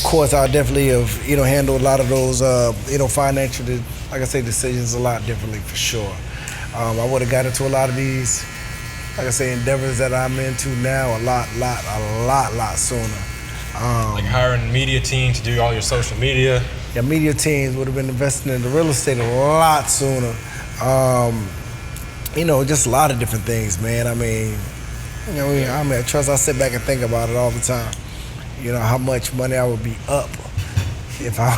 course, I definitely have, handled a lot of those, financial, like I say, decisions a lot differently for sure. I would have got into a lot of these, like I say, endeavors that I'm into now a lot sooner. Like hiring a media team to do all your social media. Yeah, media teams would have been investing in the real estate a lot sooner. Just a lot of different things, man. I trust I sit back and think about it all the time. How much money I would be up if I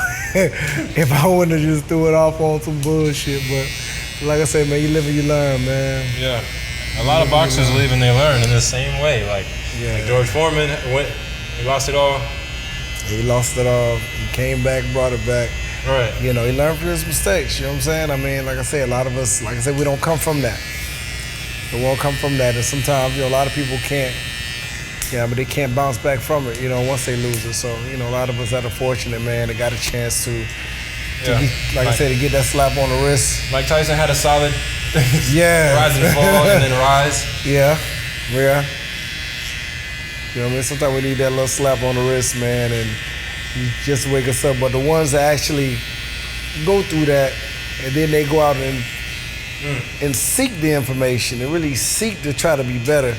wouldn't have just threw it off on some bullshit. But like I said, man, you live and you learn, man. Yeah. A lot of boxers live and they learn in the same way. Like George Foreman he lost it all. He lost it all. He came back, brought it back. Right. He learned from his mistakes. You know what I'm saying? I mean, like I said, a lot of us, like I said, we don't come from that. We won't come from that, and sometimes a lot of people can't. Yeah, but they can't bounce back from it. Once they lose it. So a lot of us that are fortunate, man, that got a chance to I said, to get that slap on the wrist. Mike Tyson had a solid rise and fall and then rise. Yeah. You know what I mean? Sometimes we need that little slap on the wrist, man, and just wake us up. But the ones that actually go through that, and then they go out and seek the information and really seek to try to be better,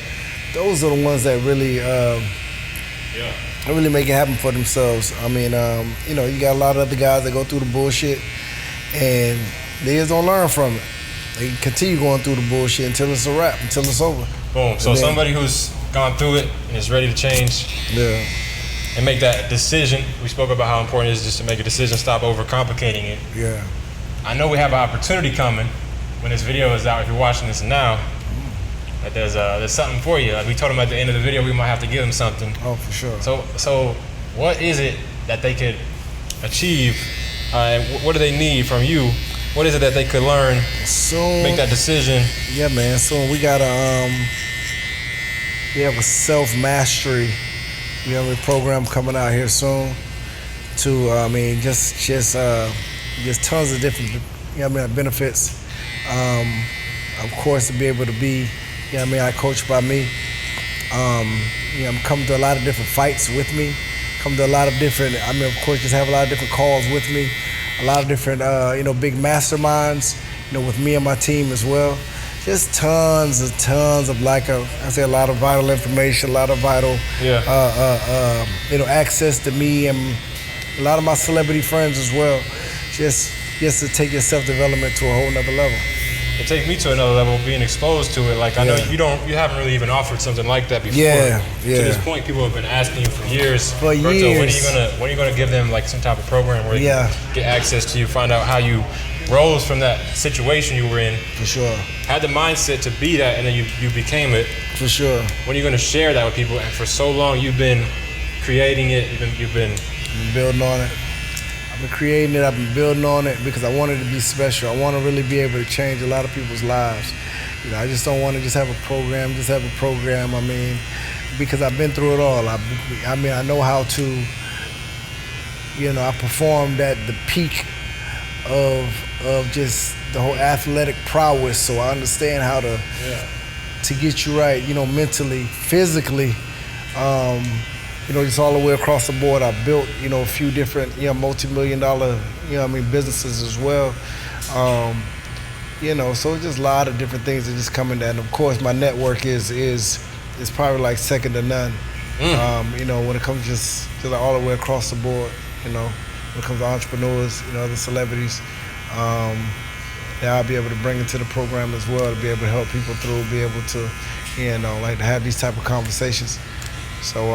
those are the ones that really really make it happen for themselves. I mean, you got a lot of other guys that go through the bullshit and they just don't learn from it. They continue going through the bullshit until it's a wrap, until it's over. Boom. So somebody who's gone through it and is ready to change and make that decision. We spoke about how important it is just to make a decision, stop overcomplicating it. Yeah. I know we have an opportunity coming when this video is out, if you're watching this now, that there's something for you. Like we told them at the end of the video, we might have to give them something. Oh, for sure. So what is it that they could achieve? What do they need from you? What is it that they could learn? Soon, make that decision. Yeah, man. Soon we got we have a self-mastery, program coming out here soon. Just tons of different, benefits. Of course, to be able to be, I coach by me. I'm coming to a lot of different fights with me. Come to a lot of different, of course, just have a lot of different calls with me. A lot of different, big masterminds, with me and my team as well. just tons of like I say a lot of vital information, a lot of vital access to me and a lot of my celebrity friends as well. Just to take your self-development to a whole nother level. It takes me to another level, being exposed to it. Like I know you haven't really even offered something like that before. Yeah. To this point, people have been asking you for years. Berto, when are you gonna give them like some type of program where they can get access to you, find out how you rose from that situation you were in? For sure. Had the mindset to be that, and then you became it. For sure. When are you gonna share that with people? And for so long, you've been creating it. You've been building on it. I've been creating it, I've been building on it because I want it to be special. I want to really be able to change a lot of people's lives. I just don't want to just have a program. I mean, because I've been through it all. I know how to, I performed at the peak of just the whole athletic prowess, so I understand how to get you right, mentally, physically. Just all the way across the board. I've built, a few different, multi-million-dollar, businesses as well. So it's just a lot of different things that just come in that. And of course, my network is probably like second to none. When it comes just all the way across the board, when it comes to entrepreneurs, other celebrities, I'll be able to bring it to the program as well, to be able to help people through, be able to, like to have these type of conversations. So,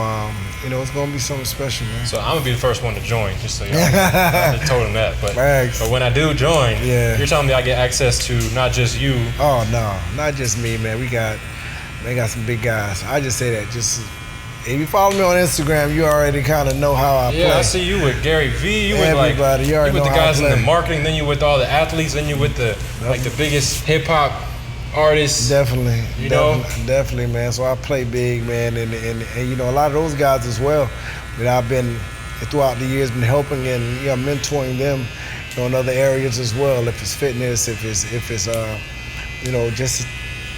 it's going to be something special, man. So I'm going to be the first one to join, just so y'all know. I just told him that. But when I do join, you're telling me I get access to not just you. Oh, no. Not just me, man. They got some big guys. I just say that. If you follow me on Instagram, you already kind of know how I play. Yeah, I see you with Gary Vee. You with everybody. You already with know the guys how I play. in the marketing, then you with all the athletes, then you with the biggest hip-hop artists. Definitely. Definitely, man. So I play big, man, and a lot of those guys as well. I've been throughout the years been helping and mentoring them, in other areas as well. If it's fitness, if it's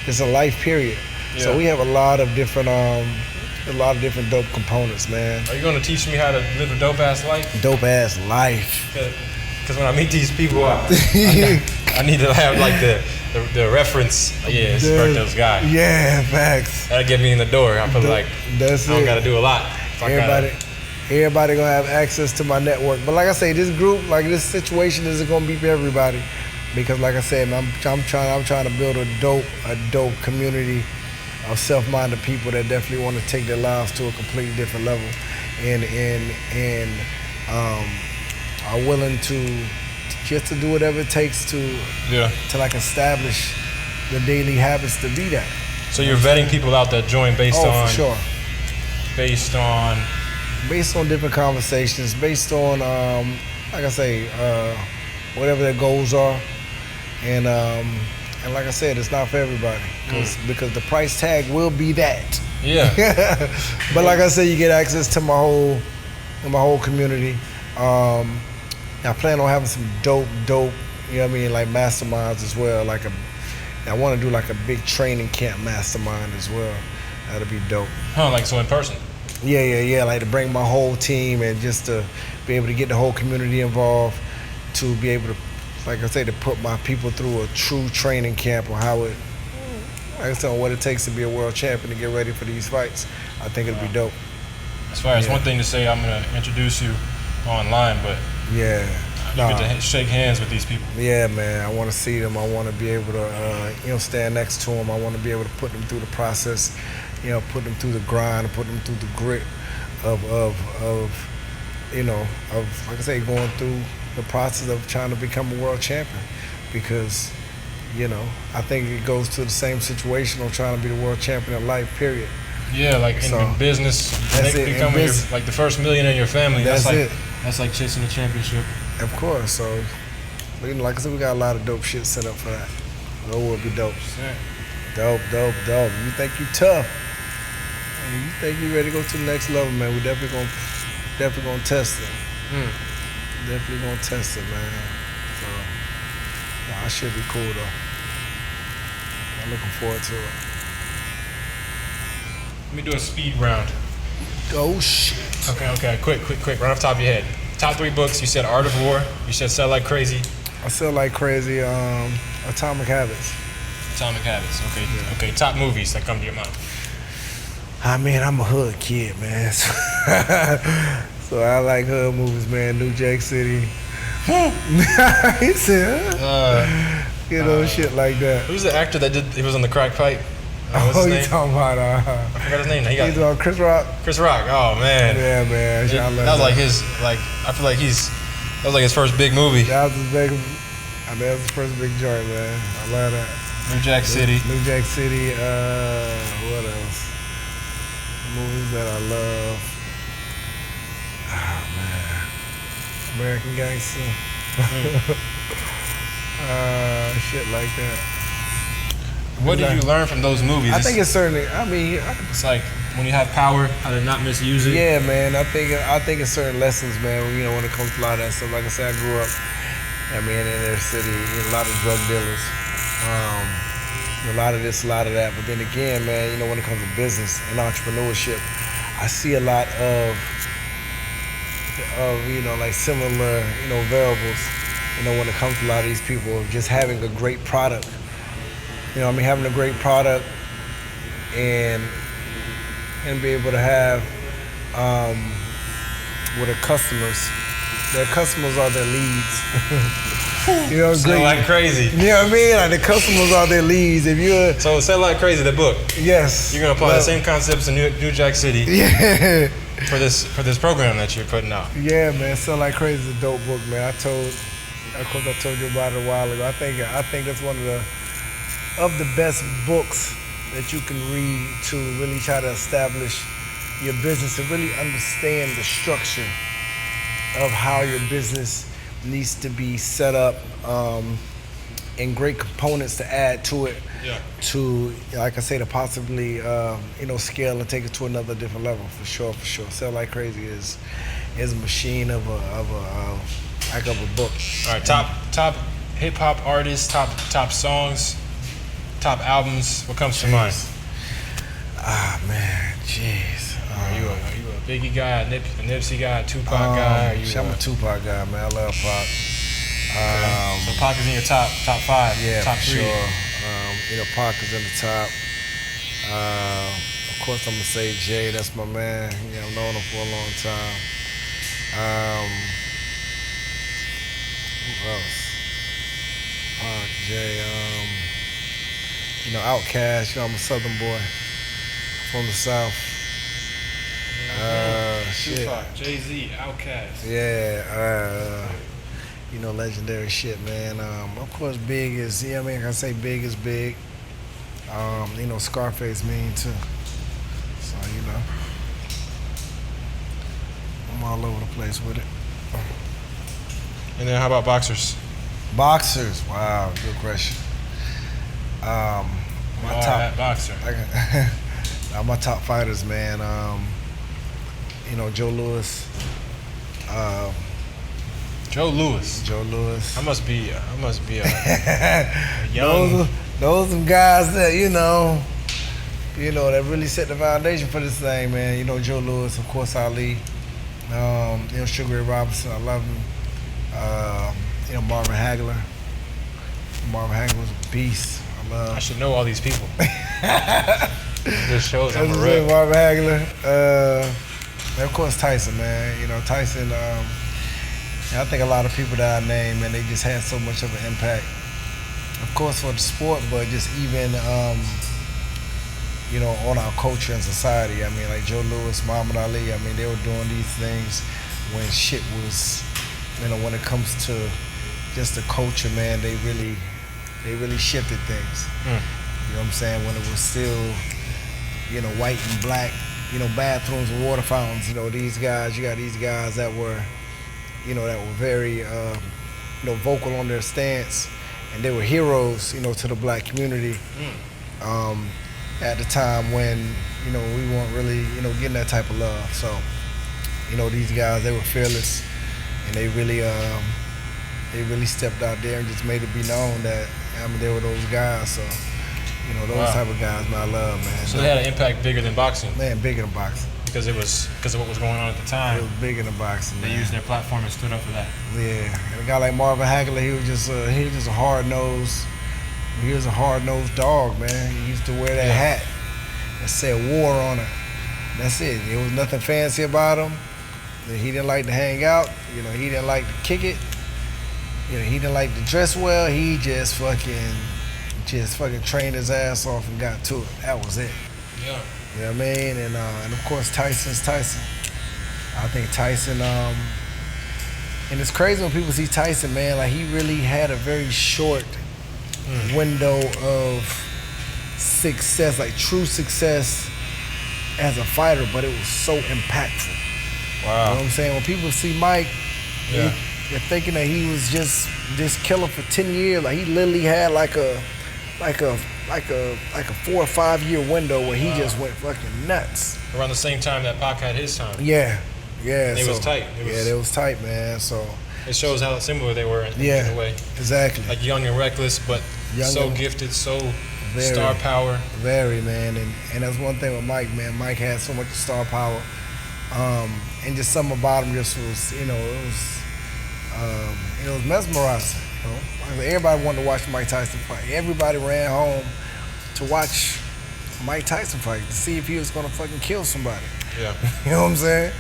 just a life period. Yeah. So we have a lot of different dope components, man. Are you gonna teach me how to live a dope ass life? Dope ass life. Because when I meet these people, I need to have like the reference. Yeah, it's Berto's guy. Yeah, facts. That'll get me in the door. I feel like I don't gotta do a lot. Everybody gonna have access to my network. But like I say, this group, like this situation, isn't gonna be for everybody. Because like I said, man, I'm trying to build a dope community of self-minded people that definitely want to take their lives to a completely different level, and are willing to just to do whatever it takes to like establish the daily habits to be that. So you're vetting people out that join based on? For sure. Based on different conversations, based on like I say, whatever their goals are, and like I said, it's not for everybody because the price tag will be that. Yeah. But like I said, you get access to my whole community. I plan on having some dope, like masterminds as well. I want to do like a big training camp mastermind as well. That'll be dope. Like so in person? Yeah. Like to bring my whole team and just to be able to get the whole community involved, to be able to, like I say, to put my people through a true training camp on how it, like I said, on what it takes to be a world champion to get ready for these fights. I think it'll be dope. As far as one thing to say, I'm gonna introduce you online, but you get to shake hands with these people. Yeah, man. I want to see them. I want to be able to, stand next to them. I want to be able to put them through the process, put them through the grind, put them through the grit of like I say, going through the process of trying to become a world champion, because I think it goes to the same situation of trying to be the world champion in life, period. Yeah, like in business, becoming like the first millionaire in your family. That's like chasing a championship. Of course. So, like I said, we got a lot of dope shit set up for that. It will be dope. Dope. You think you tough? You think you ready to go to the next level, man? We definitely gonna test it. Definitely gonna test it, man. So, I should be cool though. I'm looking forward to it. Let me do a speed round. Oh shit. Okay. Quick. Right off the top of your head. Top 3 books. You said Art of War. You said Sell Like Crazy. I Sell Like Crazy. Atomic Habits. Atomic Habits. Okay. Yeah. Okay. Top movies that come to your mind. I mean, I'm a hood kid, man. So I like hood movies, man. New Jack City. He said, shit like that. Who's the actor that did? He was on the crack pipe. What's his name? Talking about? I forgot his name. He's on Chris Rock. Chris Rock. Oh man. Yeah, man. That was like his. Like I feel like that was like his first big movie. That was his big. I mean, that was his first big joint, man. I love that. New Jack City. New Jack City. What else? Movies that I love. Oh man, American Gangster. Shit like that. What did you learn from those movies? I think it's certainly. I mean, it's like when you have power, how to not misuse it. Yeah, man. I think it's certain lessons, man. When it comes to a lot of that stuff. Like I said, I grew up. I mean, in inner city, a lot of drug dealers. A lot of this, a lot of that. But then again, man, when it comes to business and entrepreneurship, I see a lot of like similar, variables, when it comes to a lot of these people, just having a great product. Having a great product and be able to have with their customers are their leads. Sell like crazy. You know what I mean? Like the customers are their leads. So Sell Like Crazy, the book. Yes. You're gonna apply the same concepts in New Jack City. Yeah. For this program that you're putting out. Yeah, man. Sell Like Crazy is a dope book, man. Of course, I told you about it a while ago. I think that's one of the best books that you can read to really try to establish your business and really understand the structure of how your business needs to be set up, and great components to add to it. Yeah. To, like I say, to possibly scale and take it to another different level. For sure. Sell Like Crazy is a machine of a book. All right, top hip hop artists, top songs, top albums. What comes to mind? Ah man, jeez. Are you a Biggie guy, a Nipsey guy, a Tupac guy? I'm a Tupac guy, man. I love Pac. So Pac is in your top five, yeah, top three. Sure. Pac is in the top. Of course, I'm gonna say Jay. That's my man. I've known him for a long time. Who else? Pac, Jay. Outkast. I'm a Southern boy from the South. Shit. Tupac, Jay-Z, Outkast. Yeah. Legendary shit, man. Of course, Big is. I can say Big is big. Scarface mean too. So I'm all over the place with it. And then how about boxers? Boxers. Wow, good question. My top boxer. My top fighters, man. Joe Louis. Joe Louis. I must be a young. Those some guys that that really set the foundation for this thing, man. Joe Louis, of course, Ali. Sugar Ray Robinson, I love him. Marvin Hagler. Marvin Hagler was a beast. I should know all these people. This shows I'm a rip. Marvin Hagler. And of course, Tyson, man. Tyson. I think a lot of people that I name, man, they just had so much of an impact. Of course, for the sport, but just even, on our culture and society. I mean, like Joe Louis, Muhammad Ali. I mean, they were doing these things when shit was, when it comes to just the culture, man. They really shifted things. You know what I'm saying? When it was still, white and black, bathrooms and water fountains. You got these guys that were, that were very, vocal on their stance, and they were heroes, to the black community. At the time when, we weren't really, getting that type of love. So, these guys, they were fearless, and they really stepped out there and just made it be known that, they were those guys. So, those type of guys, man, I love, man. So they had an impact bigger than boxing? Man, bigger than boxing. Because of what was going on at the time. It was bigger than boxing, They used their platform and stood up for that. Yeah, and a guy like Marvin Hagler, he was just a hard-nosed, He was a hard-nosed dog, man. He used to wear that hat that said war on it. That's it. There was nothing fancy about him. He didn't like to hang out. You know, he didn't like to kick it. You know, he didn't like to dress well. He just fucking trained his ass off and got to it. That was it. Yeah. You know what I mean? And of course, Tyson's Tyson. I think Tyson, and it's crazy when people see Tyson, man, like he really had a very short window of success, like true success as a fighter, but it was so impactful. Wow. You know what I'm saying? When people see Mike, Yeah. they're thinking that he was just this killer for 10 years. Like he literally had like a 4 or 5 year window where he just went fucking nuts. Around the same time that Pac had his time. Yeah. It was tight. It was tight, man. So it shows how similar they were in a way. Exactly. Like young and reckless, but so gifted, so Very. star power. Very, man. And that's one thing with Mike, man. Mike had so much star power. And just something about him just was, it was mesmerizing. You know? Everybody wanted to watch Mike Tyson fight. Everybody ran home to watch Mike Tyson fight to see if he was gonna fucking kill somebody. Yeah. You know what I'm saying?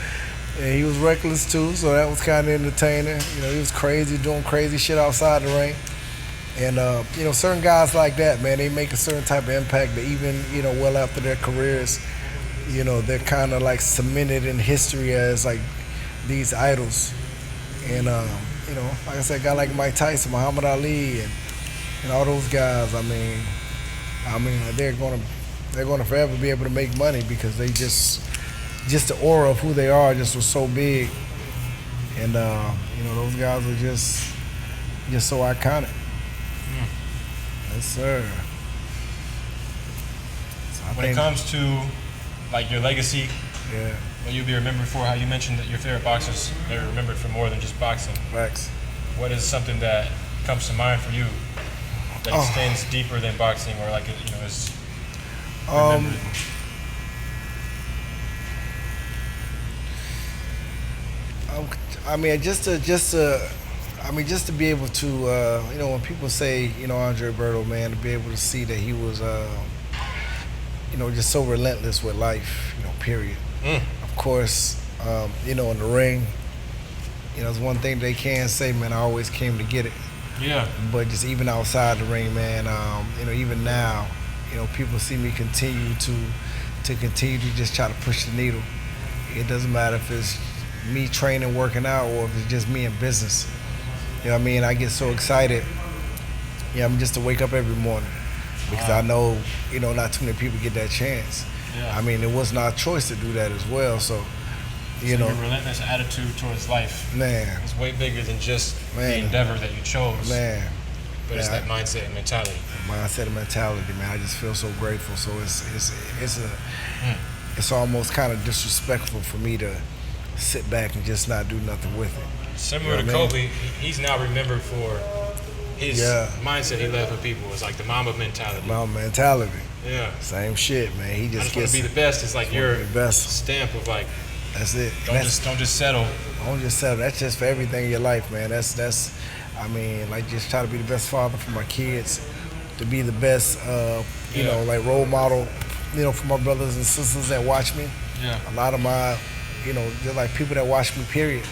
And he was reckless too, so that was kind of entertaining. You know, he was crazy, doing crazy shit outside the ring. And certain guys like that, man, they make a certain type of impact that even, well after their careers, they're kind of like cemented in history as like these idols. And like I said, a guy like Mike Tyson, Muhammad Ali, and all those guys, I mean, they're gonna forever be able to make money because they just the aura of who they are just was so big. And those guys were just so iconic. Yes, sir. So when it comes to like your legacy, yeah, what you'll be remembered for, how you mentioned that your favorite boxers are remembered for more than just boxing. Facts. What is something that comes to mind for you that extends deeper than boxing, or like is remembered? Just to be able to, when people say, Andre Berto, man, to be able to see that he was, just so relentless with life, period. Of course, in the ring, it's one thing they can say, man, I always came to get it. Yeah. But just even outside the ring, man, even now, people see me continue to just try to push the needle. It doesn't matter if it's me training, working out, or if it's just me in business. You know what I mean? I get so excited, just to wake up every morning because I know, not too many people get that chance. Yeah. I mean, it wasn't our choice to do that as well. So, your relentless attitude towards life, man, it's way bigger than just the endeavor that you chose. Man. But it's that mindset and mentality. Mindset and mentality, man. I just feel so grateful. So it's almost kind of disrespectful for me to sit back and just not do nothing with it. Similar to Kobe, he's now remembered for his mindset he left for people. It's like the Mamba mentality. Mamba mentality. Yeah. Same shit, man. He just gets to be the best. It's like your best stamp of like. That's it. Don't just settle. Don't just settle. That's just for everything in your life, man. That's just try to be the best father for my kids, to be the best, like role model, for my brothers and sisters that watch me. Yeah. A lot of my, just like people that watch me, period.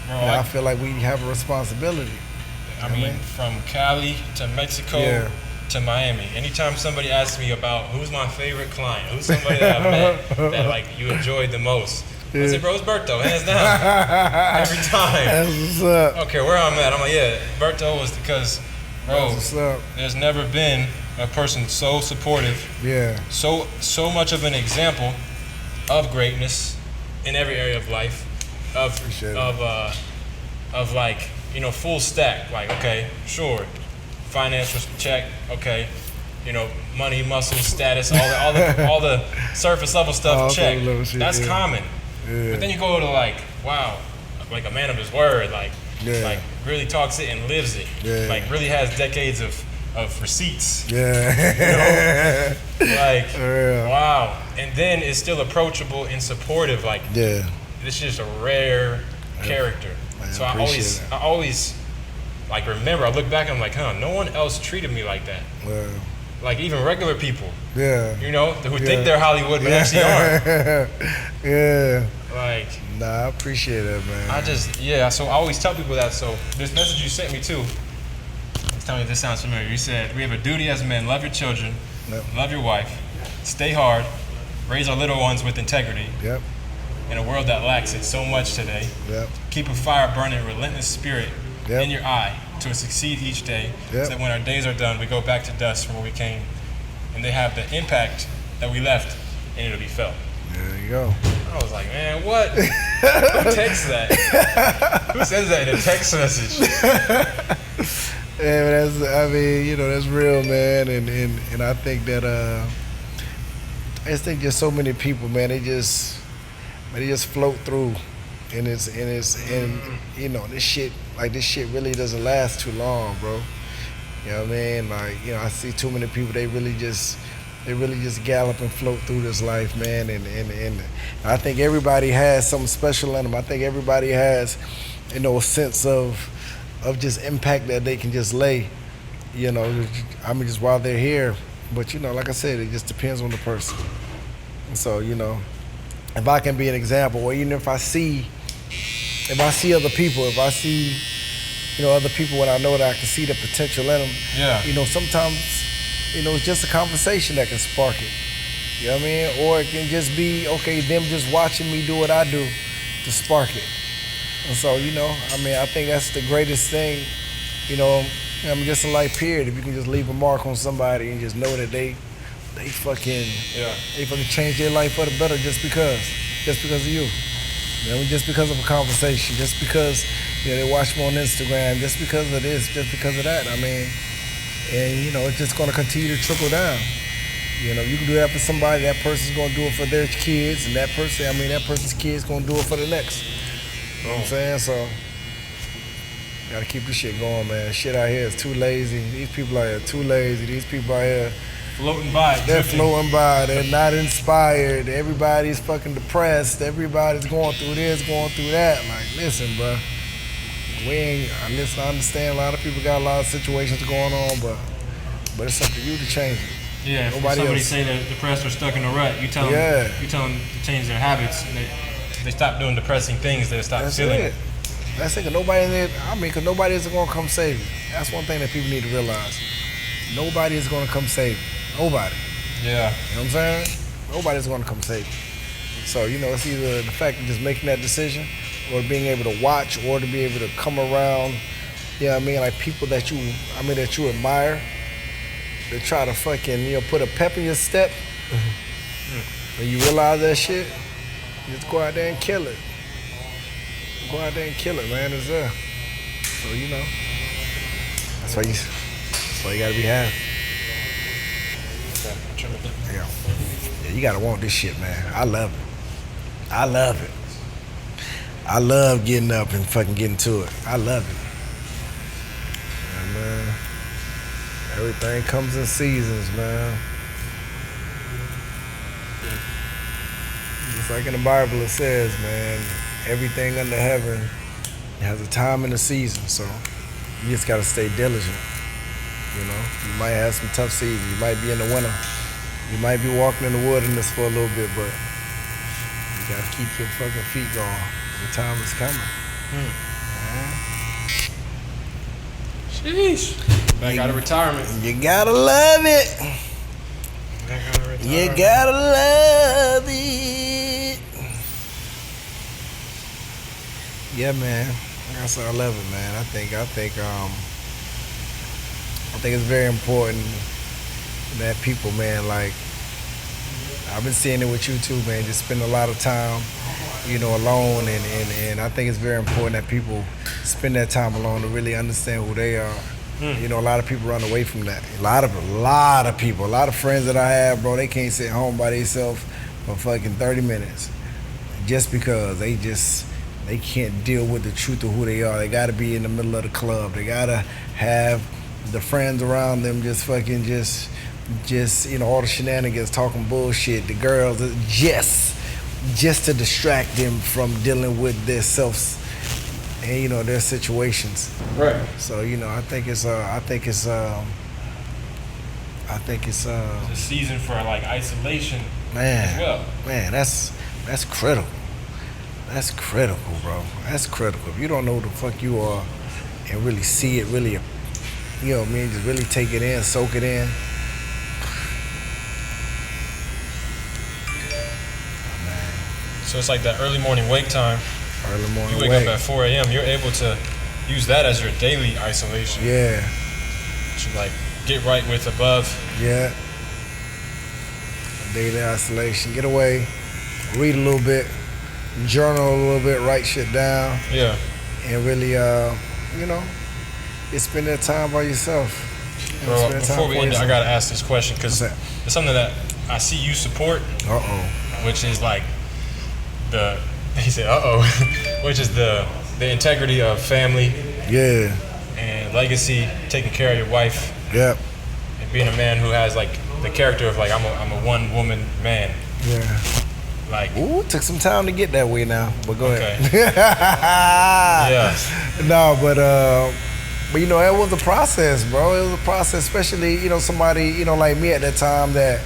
Bro, I feel like we have a responsibility. I mean, from Cali to Mexico to Miami. Anytime somebody asks me about who's my favorite client, who's somebody that I've met that like you enjoyed the most, I say, bro, it's Berto, hands down. Every time. That's what's up. Okay, where I'm at, I'm like, yeah, Berto was because, bro, That's what's up. There's never been a person so supportive, so much of an example of greatness in every area of life, of like, full stack. Like, okay, sure, financial check, okay, money, muscle, status, all the surface level stuff, check. That's common. Yeah. But then you go to like, wow, like a man of his word, like really talks it and lives it. Yeah. Like really has decades of receipts. Yeah. Wow. And then it's still approachable and supportive. Like, it's just a rare character. Man, so I always like remember. I look back, I'm like, no one else treated me like that. Well, Like even regular people, yeah. you know, who think they're Hollywood but actually aren't. Yeah. Like, Nah, I appreciate that, man. so I always tell people that. So this message you sent me too, tell me if this sounds familiar. You said, we have a duty as men, love your children, Yep. love your wife, stay hard, raise our little ones with integrity. Yep. In a world that lacks it so much today, Yep. keep a fire burning, relentless spirit Yep. in your eye to succeed each day. Yep. So that when our days are done, we go back to dust from where we came. And they have the impact that we left, and it'll be felt. There you go. I was like, man, what? Who texts that? Who says that in a text message? Yeah, that's real, man, and I think that I just think there's so many people, man. They just float through, and this shit really doesn't last too long, bro. You know what I mean? Like, I see too many people. They really just gallop and float through this life, man. And I think everybody has something special in them. I think everybody has, a sense of just impact that they can just lay, just while they're here. But, like I said, it just depends on the person. And so, if I can be an example, or even if I see other people, other people when I know that I can see the potential in them, sometimes, it's just a conversation that can spark it. You know what I mean? Or it can just be, okay, them just watching me do what I do to spark it. And so, I think that's the greatest thing, just in life period. If you can just leave a mark on somebody and just know that they fucking change their life for the better just because of you. Just because of a conversation, just because they watch me on Instagram, just because of this, just because of that. It's just gonna continue to trickle down. You can do that for somebody, that person's gonna do it for their kids, and that person's kids gonna do it for the next. You know what I'm saying? So, gotta keep this shit going, man. Shit out here is too lazy. These people out here are too lazy. These people out here floating by. They're floating by. They're not inspired. Everybody's fucking depressed. Everybody's going through this, going through that. Like, listen, bro. I understand a lot of people got a lot of situations going on, but it's up to you to change it. Yeah, if somebody say they're depressed or stuck in a rut, you tell them to change their habits. And they stop doing depressing things, they stop feeling it. That's it. Cause nobody is gonna come save you. That's one thing that people need to realize. Nobody is gonna come save you. Nobody. Yeah. You know what I'm saying? Nobody's gonna come save you. So, it's either the fact of just making that decision or being able to watch or to be able to come around, like people that you admire, that try to fucking, put a pep in your step. When you realize that shit, just go out there and kill it. Go out there and kill it, man. It's there. So, that's why you gotta be happy. Yeah, you gotta want this shit, man. I love it. I love getting up and fucking getting to it. I love it. Yeah, man. Everything comes in seasons, man. Just like in the Bible it says, man, everything under heaven has a time and a season, so you just gotta stay diligent. You might have some tough seasons. You might be in the winter. You might be walking in the wilderness for a little bit, but you gotta keep your fucking feet going. The time is coming. Sheesh. Back out of retirement. You gotta love it. You gotta love it. Yeah, man. I love it, man. I think it's very important that people, man, like, I've been seeing it with you too, man, just spend a lot of time, alone, and I think it's very important that people spend that time alone to really understand who they are. A lot of people run away from that. A lot of people, a lot of friends that I have, bro, they can't sit home by themselves for fucking 30 minutes just because they can't deal with the truth of who they are. They gotta be in the middle of the club. They gotta have the friends around them just all the shenanigans, talking bullshit, the girls, just to distract them from dealing with their and you know their situations. Right. So you know, I think it's a season for like isolation man, as well. man, that's critical. That's critical, bro. That's critical. If you don't know who the fuck you are and really see it, really, you know what I mean, just really take it in, soak it in. So it's like that early morning wake time. Early morning You wake up at 4 a.m. You're able to use that as your daily isolation. Yeah. To like get right with above. Yeah. Daily isolation. Get away. Read a little bit. Journal a little bit. Write shit down. Yeah. And really, you know, just spend that time by yourself. Bro, before we end it, I gotta ask this question because What's it's something that I see you support, which is like he said, which is the integrity of family. Yeah. And legacy, taking care of your wife. Yep. And being a man who has like the character of like I'm a one woman man. Yeah. Like, ooh, took some time to get that way now, but go ahead. Yeah. No, but you know, it was a process, bro. It was a process, especially, you know, somebody, you know, like me at that time that,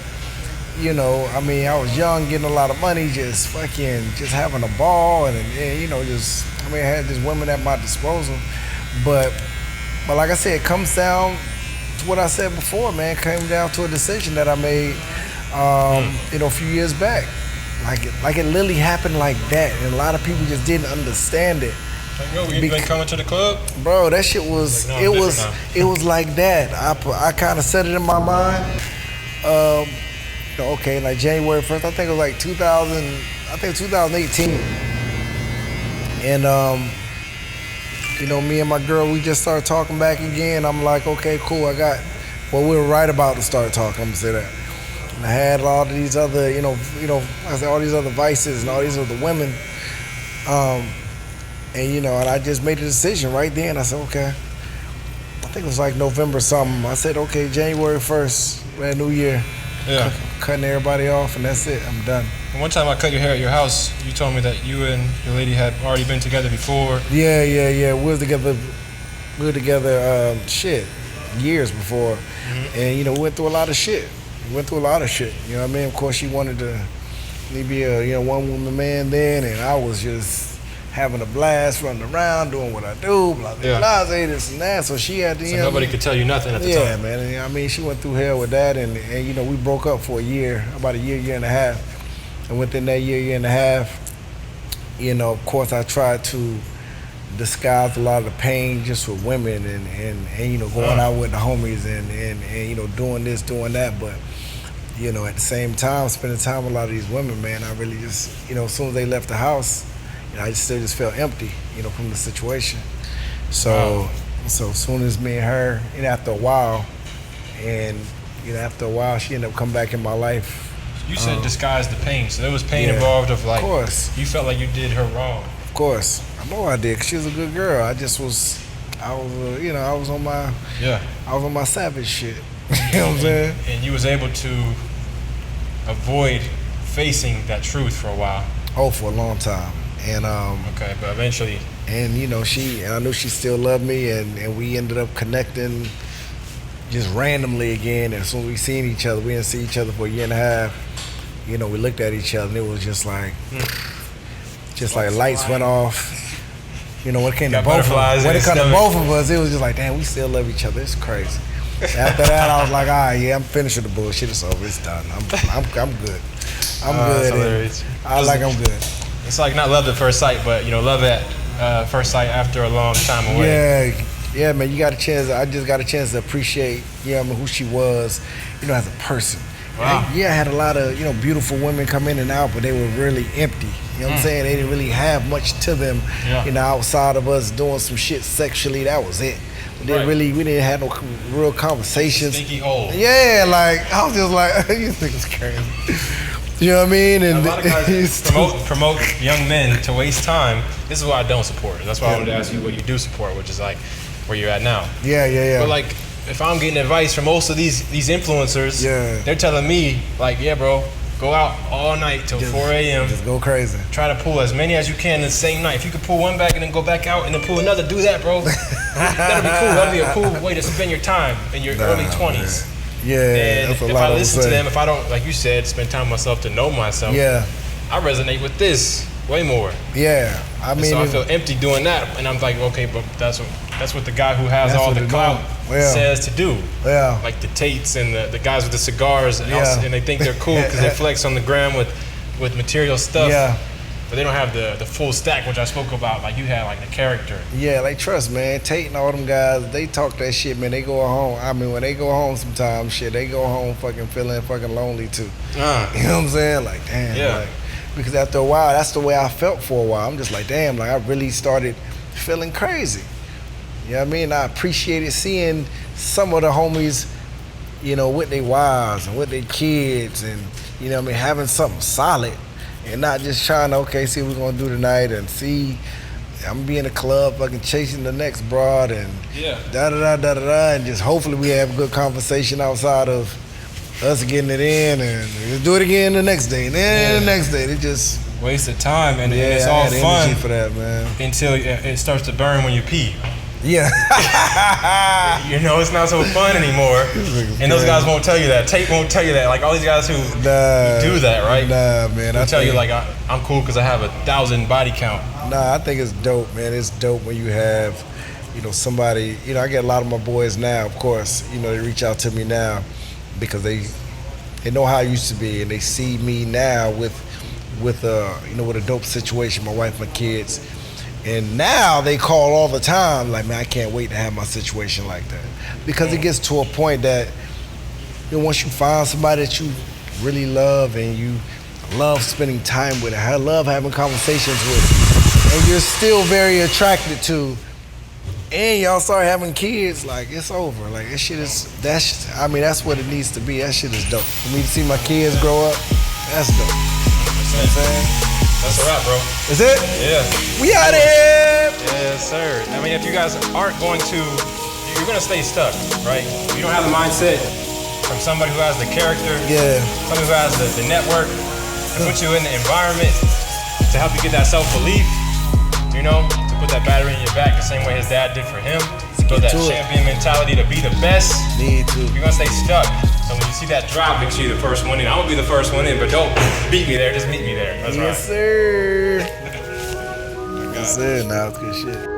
you know, I mean, I was young, getting a lot of money, just having a ball, and you know, I mean, I had just women at my disposal, but like I said, it comes down to what I said before, man. It came down to a decision that I made, you know, a few years back. Like it literally happened like that, and a lot of people just didn't understand it. Like, yo, you been coming to the club? Bro, that shit was, like, no, it was like that. I kind of set it in my mind. Okay, like January 1st, I think it was like 2018. And, you know, me and my girl, we just started talking back again. I'm like, okay, cool, we were right about to start talking, I'm gonna say that. And I had all of these other, you know, I said all these other vices and all these other women. And, you know, and I just made a decision right then. I said, okay. I think it was like November something. I said, okay, January 1st, brand new year. Yeah. Cutting everybody off, and that's it. I'm done. And one time I cut your hair at your house, you told me that you and your lady had already been together before. Yeah. We were together, years before. Mm-hmm. And, you know, we went through a lot of shit. You know what I mean? Of course, she wanted me to be a, you know, one-woman man then, and I was just having a blast, running around, doing what I do, blah, this and that. So she had to, so nobody could tell you nothing at the time. Yeah, man. And, I mean, she went through hell with that, and you know, we broke up for a year, about a year and a half. And within that year and a half, you know, of course, I tried to disguise a lot of the pain just with women and you know, going out with the homies and you know, doing this, doing that. But, you know, at the same time, spending time with a lot of these women, man, I really just, you know, as soon as they left the house, you know, I still just felt empty, you know, from the situation. So as soon as me and her, you know, after a while, she ended up coming back in my life. You said disguise the pain, so there was pain involved of like, of course. You felt like you did her wrong. Of course, I know I did, 'cause she was a good girl. I was on my savage shit. You know what I'm saying? And you was able to avoid facing that truth for a while. Oh, for a long time. And okay, but eventually. And you know, I knew she still loved me, and we ended up connecting just randomly again. And as soon as we seen each other, we didn't see each other for a year and a half. You know, we looked at each other, and it was just like lights went off. You know, when it came to both of us, it was just like, damn, we still love each other. It's crazy. After that, I was like, all right, yeah, I'm finishing the bullshit. It's over. It's done. I'm good. I'm good. It's like not love at first sight, but you know, love at first sight after a long time away. Yeah, man. You got a chance. I just got a chance to appreciate, you know, who she was, you know, as a person. Wow. I had a lot of, you know, beautiful women come in and out, but they were really empty. You know what I'm saying? They didn't really have much to them, you know, outside of us doing some shit sexually. That was it. We didn't have no real conversations. Stinky hole. Yeah, like, I was just like, you think it's crazy. You know what I mean? And a lot of guys promote young men to waste time. This is what I don't support. That's why I wanted to ask you what you do support, which is like where you're at now. Yeah. But like, if I'm getting advice from most of these influencers, they're telling me like, yeah, bro, Go out all night till 4 a.m. Just go crazy. Try to pull as many as you can the same night. If you could pull one back and then go back out and then pull another, do that, bro. That'll be cool. That'll be a cool way to spend your time in your early 20s. Man. Yeah, And that's a if lot I of listen to them, if I don't, like you said, spend time with myself to know myself, I resonate with this way more. Yeah, I mean, so I feel empty doing that, and I'm like, okay, but that's what the guy who has all the clout says to do. Yeah, like the Tates and the guys with the cigars, and they think they're cool because they flex on the gram with material stuff. Yeah. But they don't have the full stack, which I spoke about. Like you had, like the character. Yeah, like trust, man. Tate and all them guys, they talk that shit, man. They go home. I mean, when they go home, sometimes shit, they go home fucking feeling fucking lonely too. You know what I'm saying? Like, damn. Like, because after a while, that's the way I felt for a while. I'm just like, damn. Like I really started feeling crazy. You know what I mean? I appreciated seeing some of the homies, you know, with their wives and with their kids, and you know what I mean, having something solid. And not just trying to, okay, see what we're gonna do tonight and see, I'm gonna be in the club fucking chasing the next broad and da-da-da-da-da-da, and just hopefully we have a good conversation outside of us getting it in, and we'll do it again the next day, and then the next day. It just waste of time, and it's I all had fun energy for that, man. Until it starts to burn when you pee. Yeah. You know, it's not so fun anymore. And those guys won't tell you that. Tate won't tell you that. Like all these guys who do that, right? Nah, man. They'll tell you like, I'm cool because I have 1,000 body count. Nah, I think it's dope, man. It's dope when you have, you know, somebody, you know, I get a lot of my boys now, of course, you know, they reach out to me now because they know how I used to be, and they see me now with you know, with a dope situation, my wife, my kids. And now they call all the time, like, man, I can't wait to have my situation like that. Because it gets to a point that, you know, once you find somebody that you really love and you love spending time with, I love having conversations with, and you're still very attracted to, and y'all start having kids, like, it's over. Like, that shit is, I mean, that's what it needs to be. That shit is dope. For me to see my kids grow up, that's dope. You know what I'm saying? That's a wrap, bro. Is it? Yeah. We out of here! Yes, sir. I mean, if you guys aren't going to, you're going to stay stuck, right? You don't have the mindset from somebody who has the character, somebody who has the network, to put you in the environment to help you get that self-belief, you know, to put that battery in your back the same way his dad did for him, to build that champion mentality to be the best. Need to. You're going to stay stuck. So when you see that drop, make sure you're the first one in. I'm gonna be the first one in, but don't beat me there, just meet me there. That's right. Yes, sir. That's it. Now it's good shit.